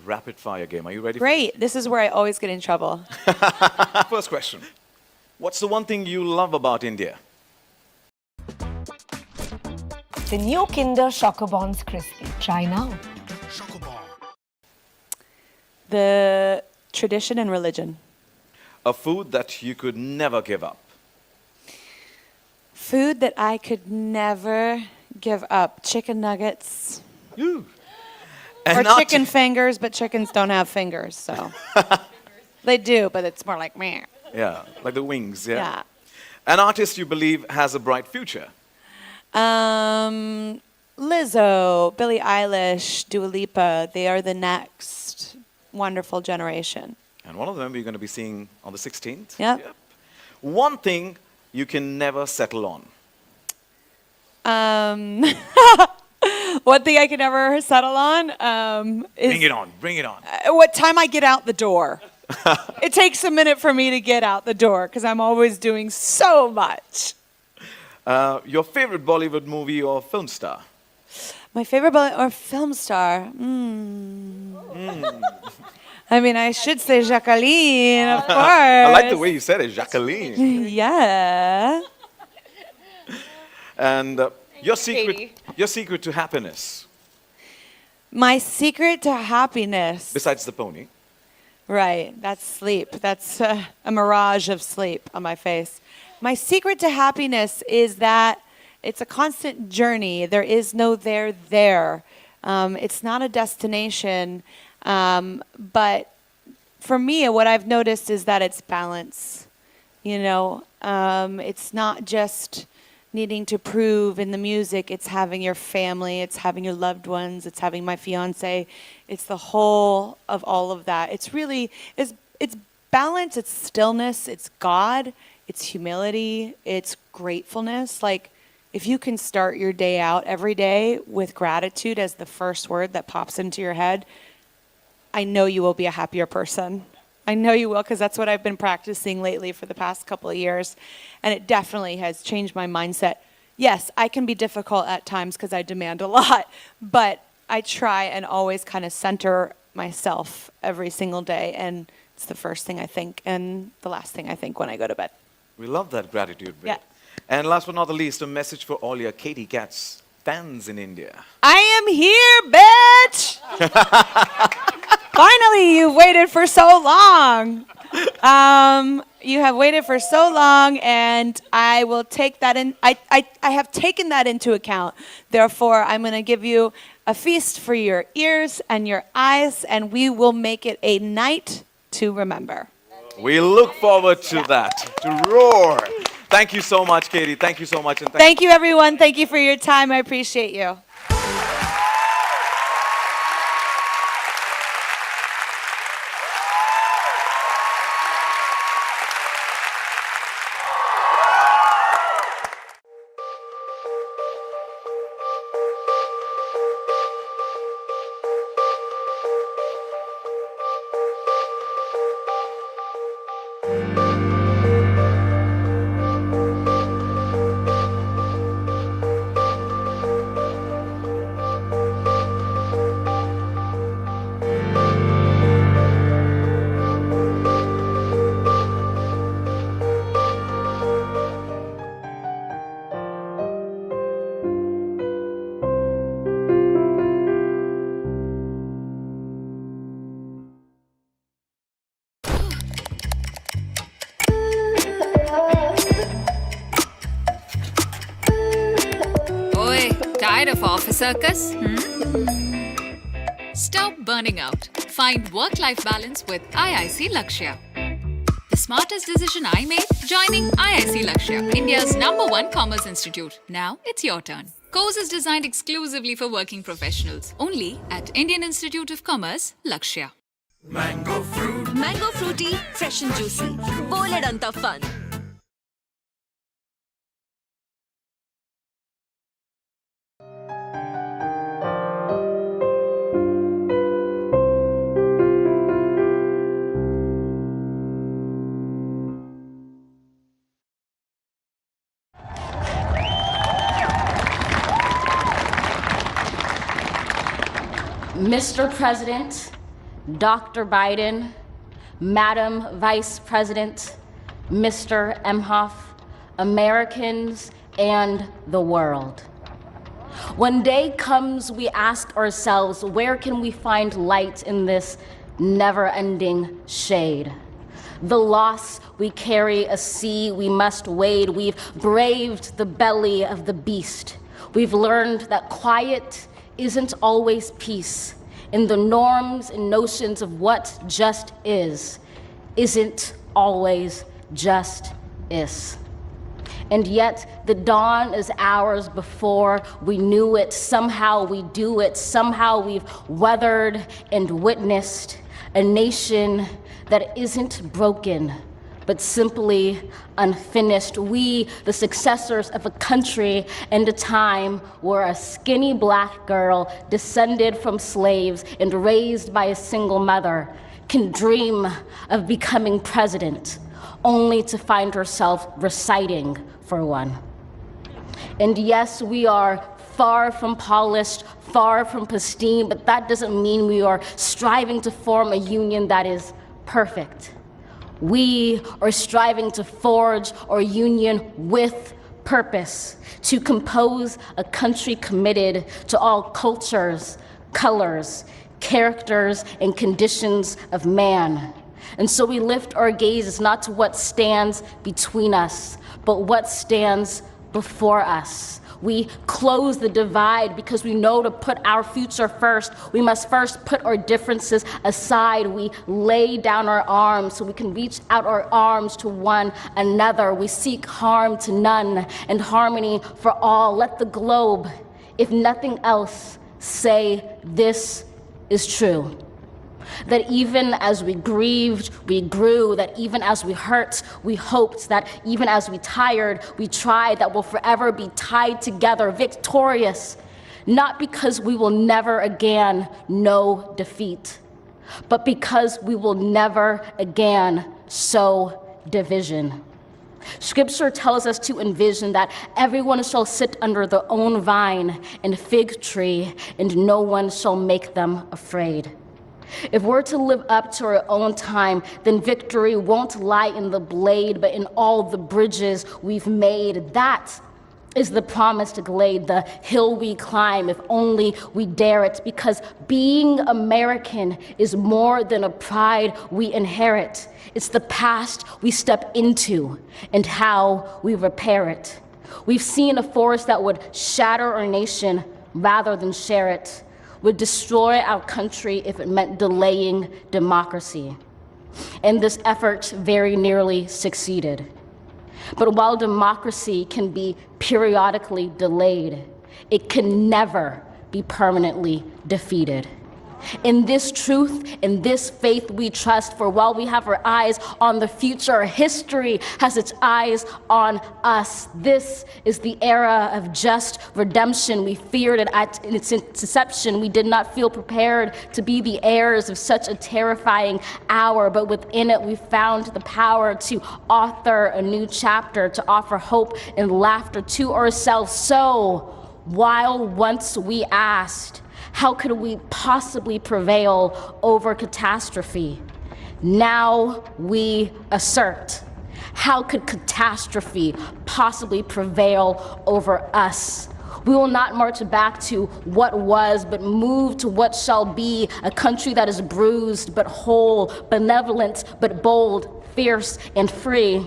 rapid-fire game. Are you ready? Great. This is where I always get in trouble. First question. What's the one thing you love about India? The new Kinder Chocobons Crispy. Try now. The tradition and religion. A food that you could never give up. Food that I could never give up. Chicken nuggets. Ooh. Or chicken fingers, but chickens don't have fingers, so. They do, but it's more like meh. Yeah, like the wings, yeah. Yeah. An artist you believe has a bright future. Lizzo, Billie Eilish, Dua Lipa, they are the next wonderful generation. And one of them you're going to be seeing on the 16th. Yep. One thing you can never settle on. One thing I can never settle on is... Bring it on. What time I get out the door. It takes a minute for me to get out the door because I'm always doing so much. Your favorite Bollywood movie or film star? My favorite film star? I mean, I should say Jacqueline, of course. I like the way you said it, Jacqueline. Yeah. And your secret to happiness? My secret to happiness. Besides the pony. Right, that's sleep. That's a mirage of sleep on my face. My secret to happiness is that it's a constant journey. There is no there. It's not a destination. But for me, what I've noticed is that it's balance. It's not just needing to prove in the music. It's having your family, it's having your loved ones, it's having my fiance. It's the whole of all of that. It's really, it's balance, it's stillness, it's God, it's humility, it's gratefulness. Like, if you can start your day out every day with gratitude as the first word that pops into your head, I know you will be a happier person. I know you will, because that's what I've been practicing lately for the past couple of years. And it definitely has changed my mindset. Yes, I can be difficult at times because I demand a lot, but I try and always kind of center myself every single day. And it's the first thing I think and the last thing I think when I go to bed. We love that gratitude bit. Yeah. And last but not the least, a message for all your Katie Cats fans in India. I am here, bitch! Finally, you've waited for so long. You have waited for so long, and I will take that in. I have taken that into account. Therefore, I'm going to give you a feast for your ears and your eyes, and we will make it a night to remember. We look forward to that, to roar. Thank you so much, Katie. Thank you so much. And Thank you, everyone. Thank you for your time. I appreciate you. Tired of office circus? Stop burning out. Find work-life balance with IIC Lakshya. The smartest decision I made, joining IIC Lakshya, India's #1 commerce institute. Now it's your turn. Course is designed exclusively for working professionals. Only at Indian Institute of Commerce, Lakshya. Mango fruity, fresh and juicy. Boledanta fun. Mr. President, Dr. Biden, Madam Vice President, Mr. Emhoff, Americans, and the world. When day comes, we ask ourselves, where can we find light in this never-ending shade? The loss we carry, a sea we must wade. We've braved the belly of the beast. We've learned that quiet isn't always peace. In the norms and notions of what just isn't always just is. And yet the dawn is ours before we knew it. Somehow we do it. Somehow we've weathered and witnessed a nation that isn't broken, but simply unfinished. We, the successors of a country and a time where a skinny black girl descended from slaves and raised by a single mother can dream of becoming president, only to find herself reciting for one. And yes, we are far from polished, far from pristine, but that doesn't mean we are striving to form a union that is perfect. We are striving to forge our union with purpose, to compose a country committed to all cultures, colors, characters, and conditions of man. And so we lift our gazes not to what stands between us, but what stands before us. We close the divide because we know to put our future first. We must first put our differences aside. We lay down our arms so we can reach out our arms to one another. We seek harm to none and harmony for all. Let the globe, if nothing else, say this is true. That even as we grieved, we grew. That even as we hurt, we hoped. That even as we tired, we tried. That we'll forever be tied together, victorious. Not because we will never again know defeat, but because we will never again sow division. Scripture tells us to envision that everyone shall sit under their own vine and fig tree, and no one shall make them afraid. If we're to live up to our own time, then victory won't lie in the blade, but in all the bridges we've made. That is the promised glade, the hill we climb if only we dare it, because being American is more than a pride we inherit. It's the past we step into and how we repair it. We've seen a force that would shatter our nation rather than share it, would destroy our country if it meant delaying democracy. And this effort very nearly succeeded. But while democracy can be periodically delayed, it can never be permanently defeated. In this truth, in this faith we trust, for while we have our eyes on the future, history has its eyes on us. This is the era of just redemption. We feared it at its inception. We did not feel prepared to be the heirs of such a terrifying hour, but within it we found the power to author a new chapter, to offer hope and laughter to ourselves. So, while once we asked, how could we possibly prevail over catastrophe? Now we assert, how could catastrophe possibly prevail over us? We will not march back to what was, but move to what shall be, a country that is bruised but whole, benevolent but bold, fierce and free.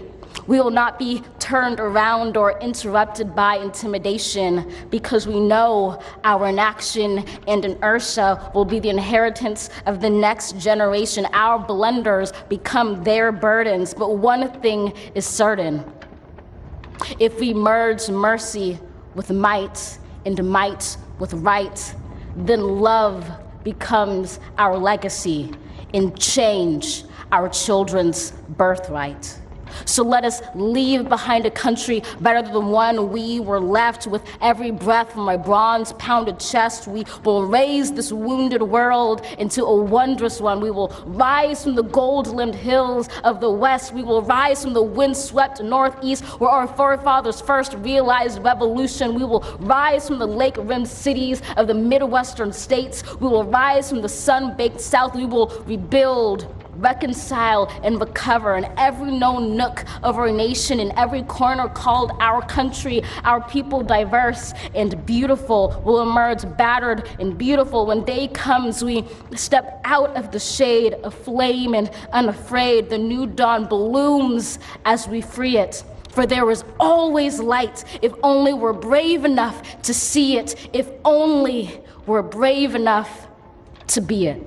We will not be turned around or interrupted by intimidation, because we know our inaction and inertia will be the inheritance of the next generation. Our blunders become their burdens. But one thing is certain: if we merge mercy with might and might with right, then love becomes our legacy and change our children's birthright. So let us leave behind a country better than the one we were left. With every breath from my bronze-pounded chest, we will raise this wounded world into a wondrous one. We will rise from the gold-limbed hills of the west. We will rise from the wind-swept northeast, where our forefathers first realized revolution. We will rise from the lake-rimmed cities of the Midwestern states. We will rise from the sun-baked south. We will rebuild, reconcile, and recover in every known nook of our nation, in every corner called our country. Our people, diverse and beautiful, will emerge battered and beautiful. When day comes, we step out of the shade, aflame and unafraid. The new dawn blooms as we free it. For there is always light, if only we're brave enough to see it, if only we're brave enough to be it.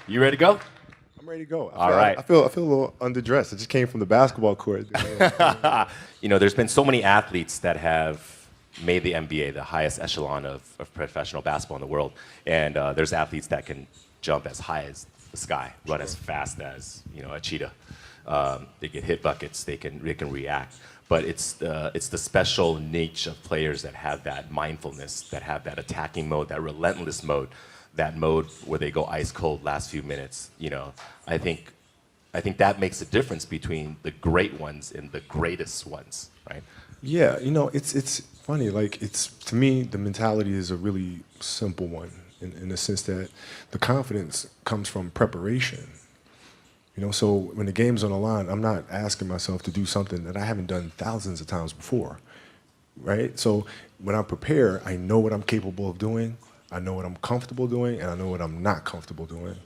You ready to go? I'm ready to go. All right. I feel a little underdressed. I just came from the basketball court. You know, there's been so many athletes that have made the NBA, the highest echelon of professional basketball in the world. And there's athletes that can jump as high as the sky, run as fast as, you know, a cheetah. They can hit buckets, they can react. But it's the special niche of players that have that mindfulness, that have that attacking mode, that relentless mode, that mode where they go ice cold last few minutes. You know, I think that makes a difference between the great ones and the greatest ones, right? Yeah, you know, it's funny. Like, to me, the mentality is a really simple one in the sense that the confidence comes from preparation. You know, so when the game's on the line, I'm not asking myself to do something that I haven't done thousands of times before, right? So when I prepare, I know what I'm capable of doing, I know what I'm comfortable doing, and I know what I'm not comfortable doing.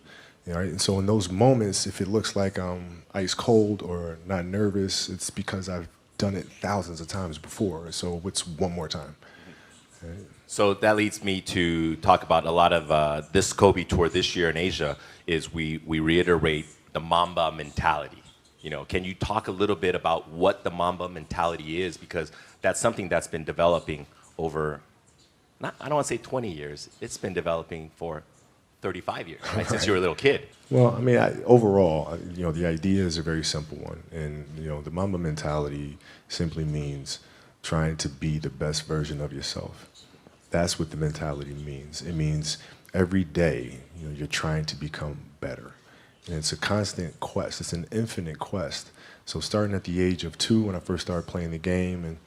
You know, right? And so in those moments, if it looks like I'm ice cold or not nervous, it's because I've done it thousands of times before. So it's one more time. Right? So that leads me to talk about a lot of this Kobe tour this year in Asia. Is we reiterate the Mamba mentality. You know, can you talk a little bit about what the Mamba mentality is? Because that's something that's been developing over, I don't want to say 20 years, it's been developing for 35 years, right? Since you were a little kid. Well, I mean, overall, you know, the idea is a very simple one. And, you know, the Mamba mentality simply means trying to be the best version of yourself. That's what the mentality means. It means every day, you know, you're trying to become better. And it's a constant quest. It's an infinite quest. So starting at the age of 2, when I first started playing the game, and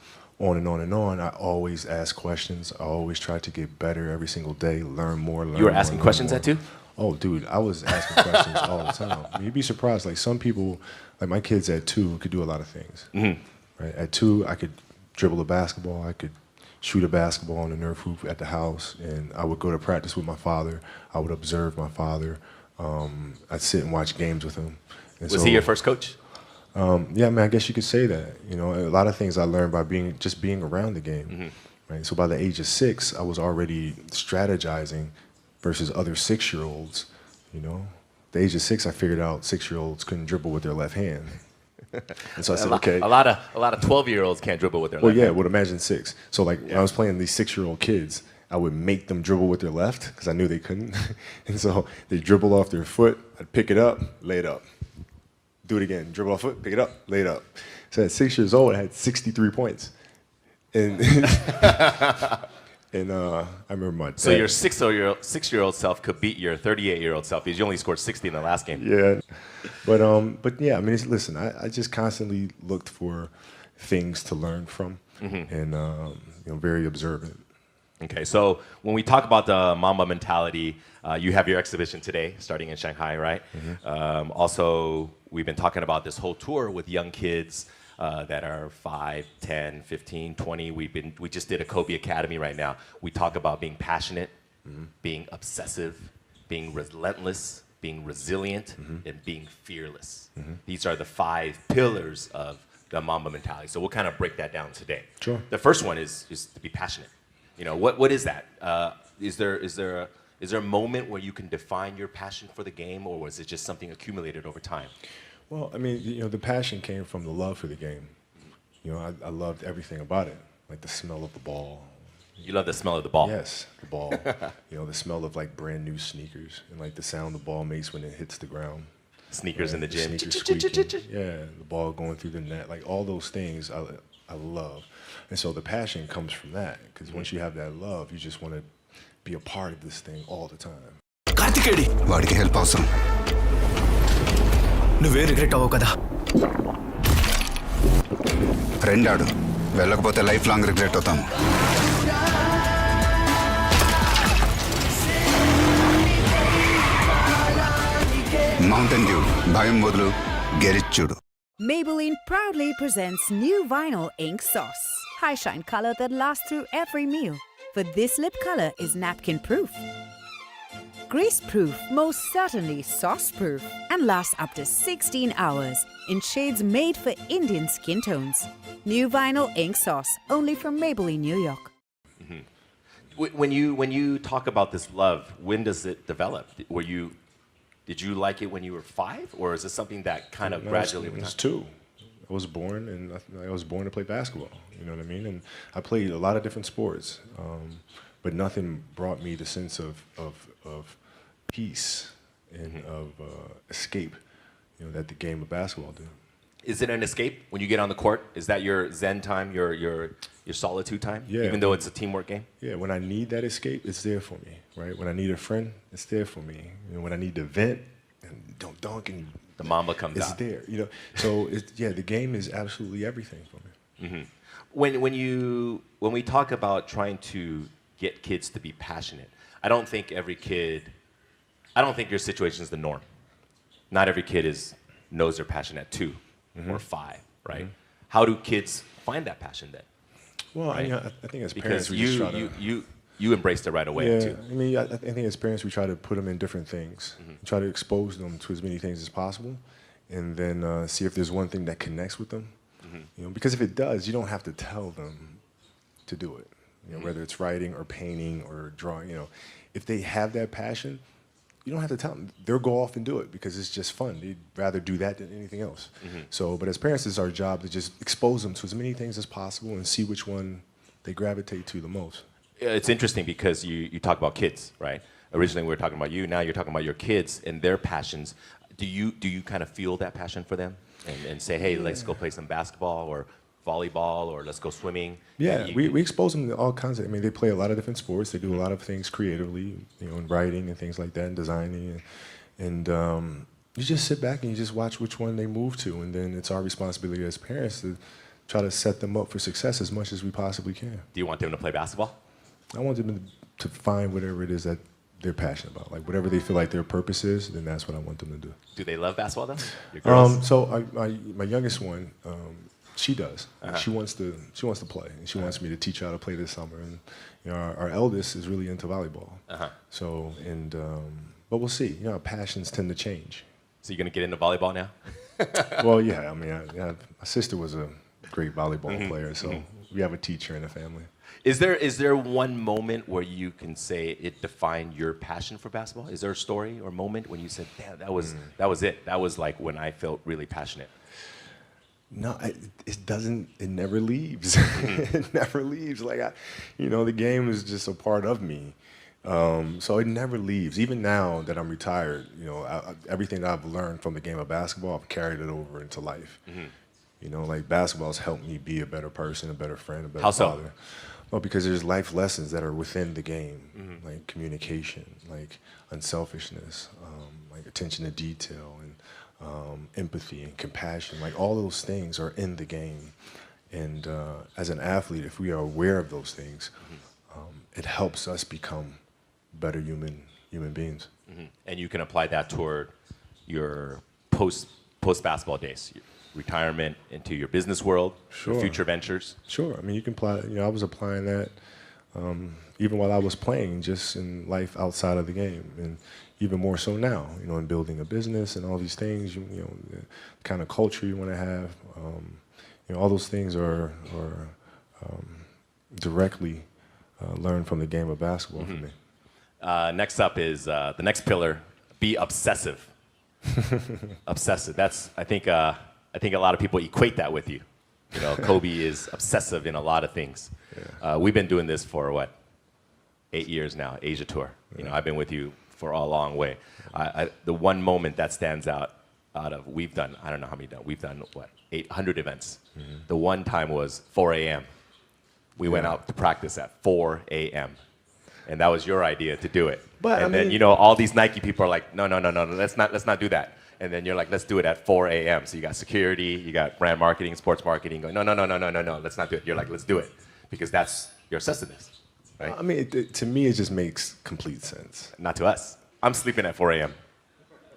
on and on and on, I always ask questions. I always try to get better every single day, learn more, learn more. You were asking questions at 2? Oh, dude, I was asking questions all the time. I mean, you'd be surprised. Like, some people, like my kids at 2, could do a lot of things. Mm-hmm. Right? At 2, I could dribble a basketball. I could shoot a basketball on the Nerf hoop at the house. And I would go to practice with my father. I would observe my father. I'd sit and watch games with him. And was he your first coach? Yeah, I mean, I guess you could say that. You know, a lot of things I learned by being around the game. Mm-hmm. Right? So by the age of 6, I was already strategizing versus other 6-year-olds. You know, at the age of 6, I figured out 6-year-olds couldn't dribble with their left hand. And so I said, okay. A lot of 12-year-olds can't dribble with their left hand. Well, yeah, hand. would imagine 6. So like when I was playing these 6-year-old kids, I would make them dribble with their left because I knew they couldn't. And so they dribble off their foot. I'd pick it up, lay it up. Do it again. Dribble off foot, pick it up, lay it up. So at 6 years old, I had 63 points. And and I remember my dad. So your 6-year-old self could beat your 38-year-old self because you only scored 60 in the last game. Yeah. But yeah, I mean, listen, I just constantly looked for things to learn from, and you know, very observant. Okay, so when we talk about the Mamba mentality, you have your exhibition today, starting in Shanghai, right? Also, we've been talking about this whole tour with young kids that are 5, 10, 15, 20. We just did a Kobe Academy right now. We talk about being passionate, being obsessive, being relentless, being resilient, and being fearless. These are the 5 pillars of the Mamba mentality. So we'll kind of break that down today. Sure. The first one is to be passionate. You know, what is that? Is there a moment where you can define your passion for the game, or was it just something accumulated over time? Well, I mean, you know, the passion came from the love for the game. You know, I loved everything about it, like the smell of the ball. You love the smell of the ball? Yes, the ball. You know, the smell of like brand new sneakers and like the sound the ball makes when it hits the ground. Sneakers in the gym. Sneakers squeaking. Yeah, the ball going through the net. Like all those things I love. And so the passion comes from that, because once you have that love, you just want to be a part of this thing all the time. కార్తికేడి వాడికి help అవసరం నువ్వే regret అవ్వవు కదా friend ఆడు వెళ్ళకపోతే life long regret అవుతాము Mountain Dew భయం వదులు గెరిచ్చుడు Maybelline proudly presents new vinyl ink sauce. High shine color that lasts through every meal. For this lip color is napkin proof, grease proof, most certainly sauce proof, and lasts up to 16 hours in shades made for Indian skin tones. New vinyl ink sauce, only from Maybelline, New York. When you talk about this love, when does it develop? Were you Did you like it when you were 5, or is it something that kind of gradually? It was 2. I was born, and I was born to play basketball. You know what I mean? And I played a lot of different sports, but nothing brought me the sense of peace and of escape, you know, that the game of basketball did. Is it an escape when you get on the court? Is that your zen time, your solitude time? Yeah. Even though it's a teamwork game? Yeah, when I need that escape, it's there for me, right? When I need a friend, it's there for me. You know, when I need to vent and don't dunk and the mamba comes out. It's there, you know. So the game is absolutely everything for me. Mm-hmm. When we talk about trying to get kids to be passionate, I don't think your situation is the norm. Not every kid knows their passion at 2 or 5, right? How do kids find that passion then? Well, right? I think as because parents we just try to you embraced it right away too. I mean, I think as parents we try to put them in different things, try to expose them to as many things as possible, and then see if there's one thing that connects with them. You know, because if it does, you don't have to tell them to do it. You know, whether it's writing or painting or drawing. You know, if they have that passion, you don't have to tell them. They'll go off and do it because it's just fun. They'd rather do that than anything else. So, but as parents, it's our job to just expose them to as many things as possible and see which one they gravitate to the most. It's interesting because you talk about kids, right? Originally we were talking about you. Now you're talking about your kids and their passions. Do you kind of feel that passion for them and say, hey, let's go play some basketball or volleyball or let's go swimming? Yeah, we expose them to all kinds of, I mean, they play a lot of different sports. They do a lot of things creatively, you know, in writing and things like that, and designing. And you just sit back and you just watch which one they move to. And then it's our responsibility as parents to try to set them up for success as much as we possibly can. Do you want them to play basketball? I want them to find whatever it is that they're passionate about. Like whatever they feel like their purpose is, then that's what I want them to do. Do they love basketball though? Your girls? So my youngest one, she does. She wants to play, and she wants me to teach her how to play this summer. And you know, our eldest is really into volleyball. So but we'll see. You know, our passions tend to change. So you're gonna get into volleyball now? Well, yeah. I mean, my sister was a great volleyball player, so we have a teacher in the family. Is there one moment where you can say it defined your passion for basketball? Is there a story or moment when you said, "Damn, that was it. That was like when I felt really passionate"? No, it doesn't. It never leaves. It never leaves. Like you know, the game is just a part of me. So it never leaves. Even now that I'm retired, you know, everything that I've learned from the game of basketball, I've carried it over into life. You know, like basketball's helped me be a better person, a better friend, a better father. Well, because there's life lessons that are within the game, like communication, like unselfishness, like attention to detail, and empathy and compassion. Like all those things are in the game. And as an athlete, if we are aware of those things, it helps us become better human beings. And you can apply that toward your post basketball days. Retirement into your business world, your future ventures? Sure. I mean, you can apply, you know, I was applying that even while I was playing, just in life outside of the game, and even more so now, you know, in building a business and all these things, you know, the kind of culture you want to have, you know, all those things are directly learned from the game of basketball for me. Next up is the next pillar, be obsessive. Obsessive. That's, I think a lot of people equate that with you. You know, Kobe is obsessive in a lot of things. We've been doing this for, what, 8 years now, Asia Tour. You know, I've been with you for a long way. The one moment that stands out of, we've done, I don't know how many we've done, what, 800 events. The one time was 4 a.m. We went out to practice at 4 a.m. And that was your idea to do it. But, and then, you know, all these Nike people are like, no, let's not do that. And then you're like, let's do it at 4 a.m. So you got security, you got brand marketing, sports marketing going, no, let's not do it. You're like, let's do it. Because that's your obsessiveness, right? I mean, to me, it just makes complete sense. Not to us. I'm sleeping at 4 a.m.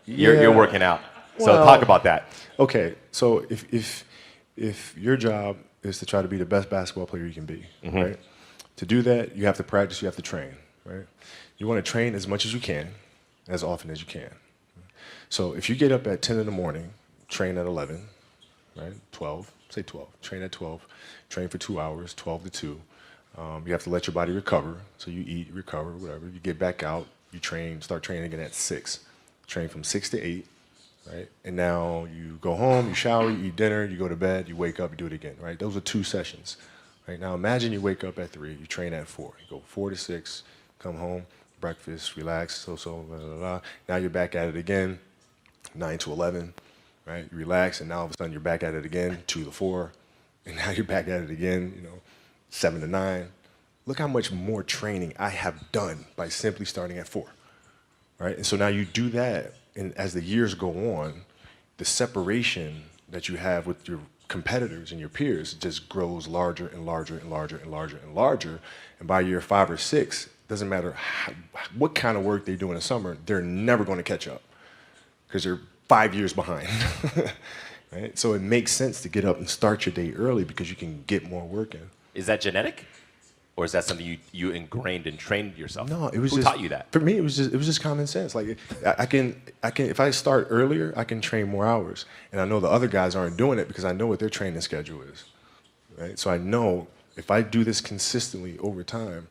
You're working out. So talk about that. Okay, so if your job is to try to be the best basketball player you can be, right? To do that, you have to practice, you have to train, right? You want to train as much as you can, as often as you can. So if you get up at 10 in the morning, train at 11, right? 12, say 12, train at 12, train for 2 hours, 12 to 2. You have to let your body recover. So you eat, recover, whatever. You get back out, you train, start training again at 6. train from 6 to 8, right? And now you go home, you shower, you eat dinner, you go to bed, you wake up, you do it again, right? Those are 2 sessions, right? Now imagine you wake up at 3, you train at 4, you go 4 to 6, come home, breakfast, relax, blah, blah, blah. Now you're back at it again, 9 to 11, right? You relax, and now all of a sudden you're back at it again, 2 to 4, and now you're back at it again, 7 to 9. Look how much more training I have done by simply starting at 4, right? And so now you do that, and as the years go on, the separation that you have with your competitors and your peers just grows larger and larger and larger and larger and larger. And by year 5 or 6, doesn't matter what kind of work they do in the summer, they're never going to catch up because they're 5 years behind. Right? So it makes sense to get up and start your day early because you can get more work in. Is that genetic? Or is that something you ingrained and trained yourself? No, it was Who just, taught you that? For me, it was just common sense. Like I can if I start earlier, I can train more hours, and I know the other guys aren't doing it because I know what their training schedule is, right? So I know if I do this consistently over time,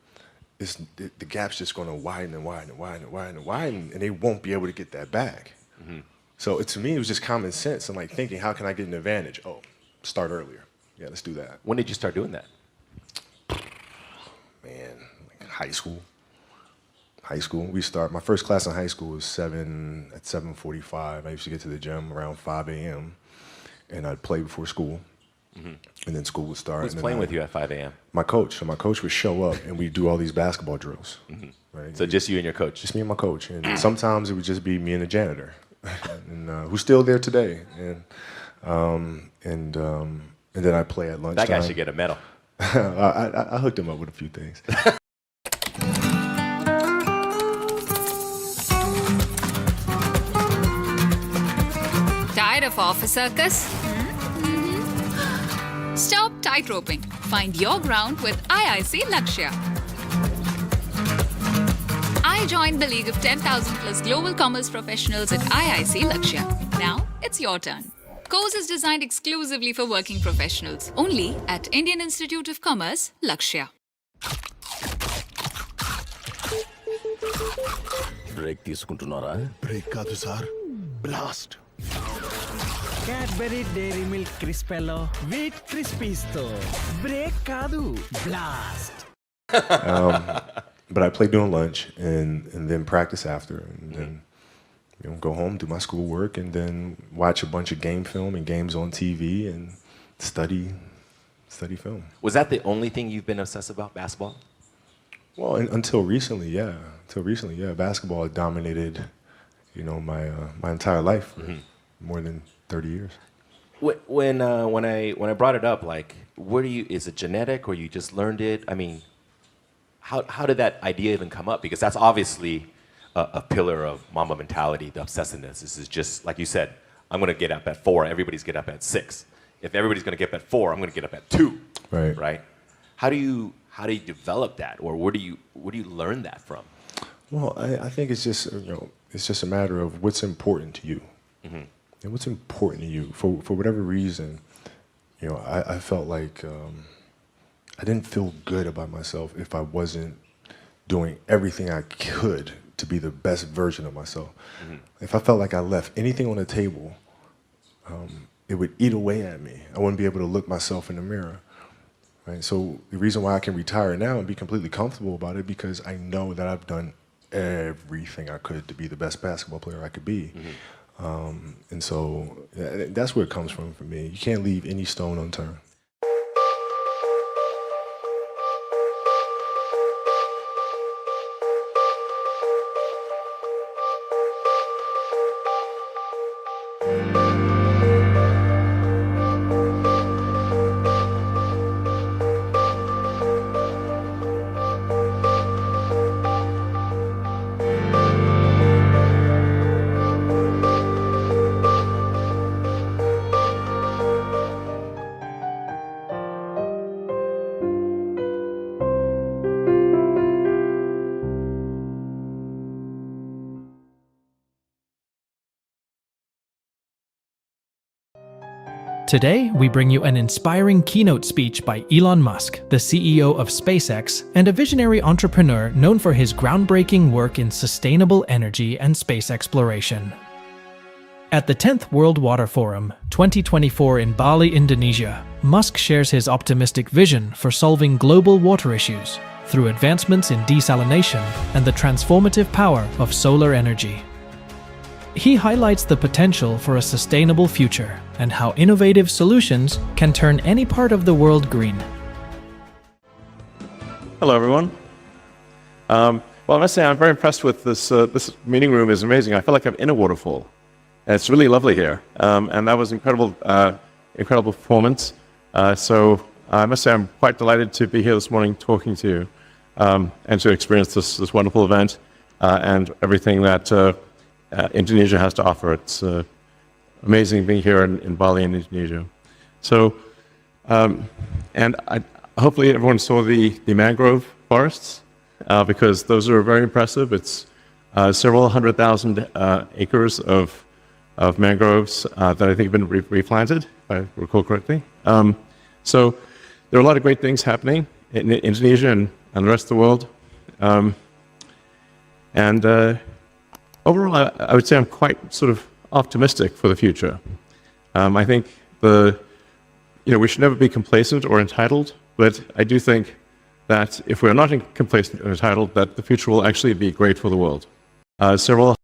the gap's just going to widen and widen and widen and widen and widen, and they won't be able to get that back. Mm-hmm. So to me, it was just common sense and like thinking, how can I get an advantage? Oh, start earlier. Yeah, let's do that. When did you start doing that? Man, like high school. My first class in high school was 7:45. I used to get to the gym around 5 a.m. and I'd play before school. Mm-hmm. And then school would start. Who's playing with you at 5 a.m.? My coach. So my coach would show up and we'd do all these basketball drills. Mm-hmm. Right? So just you and your coach? Just me and my coach. And sometimes it would just be me and the janitor, and who's still there today. And then I play at lunchtime. That guy should get a medal. I hooked him up with a few things. Tired of office circus? Stop tightroping. Find your ground with IIC Lakshya. I joined the League of 10,000 plus global commerce professionals at IIC Lakshya. Now it's your turn. Course is designed exclusively for working professionals. Only at Indian Institute of Commerce, Lakshya. Break తీసుకుంటున్నారా? Break కాదు sir, blast. Cadbury Dairy Milk Crispello wheat క్రిస్పీస్తో break కాదు, blast. But I play during lunch and then practice after, and then go home, do my schoolwork, and then watch a bunch of game film and games on TV and study film. Was that the only thing you've been obsessed about, basketball? Well, until recently, yeah. Basketball dominated, my entire life for more than 30 years. When I brought it up, like, is it genetic or you just learned it? I mean, how did that idea even come up? Because that's obviously a pillar of Mamba mentality, the obsessiveness. This is just, like you said, I'm going to get up at 4, everybody's get up at 6. If everybody's going to get up at 4, I'm going to get up at 2. Right? How do you develop that, or where do you learn that from? Well, I think it's just a matter of what's important to you. Mm-hmm. And what's important to you. For whatever reason, I felt like I didn't feel good about myself if I wasn't doing everything I could to be the best version of myself. Mm-hmm. If I felt like I left anything on the table, it would eat away at me. I wouldn't be able to look myself in the mirror. Right? So the reason why I can retire now and be completely comfortable about it, because I know that I've done everything I could to be the best basketball player I could be. Mm-hmm. And so that's where it comes from for me. You can't leave any stone unturned. Today, we bring you an inspiring keynote speech by Elon Musk, the CEO of SpaceX, and a visionary entrepreneur known for his groundbreaking work in sustainable energy and space exploration. At the 10th World Water Forum, 2024 in Bali, Indonesia, Musk shares his optimistic vision for solving global water issues through advancements in desalination and the transformative power of solar energy. He highlights the potential for a sustainable future and how innovative solutions can turn any part of the world green. Hello, everyone. Well, I must say I'm very impressed with this. This meeting room is amazing. I feel like I'm in a waterfall. And it's really lovely here, and that was incredible, incredible performance. So I must say I'm quite delighted to be here this morning talking to you and to experience this wonderful event and everything that Indonesia has to offer. It's amazing being here in Bali, in Indonesia. So, hopefully everyone saw the mangrove forests because those are very impressive. It's several 100,000 acres of mangroves that I think have been replanted, if I recall correctly. So there are a lot of great things happening in Indonesia and the rest of the world. Overall, I would say I'm quite sort of optimistic for the future. I think we should never be complacent or entitled, but I do think that if we're not complacent or entitled, that the future will actually be great for the world. Several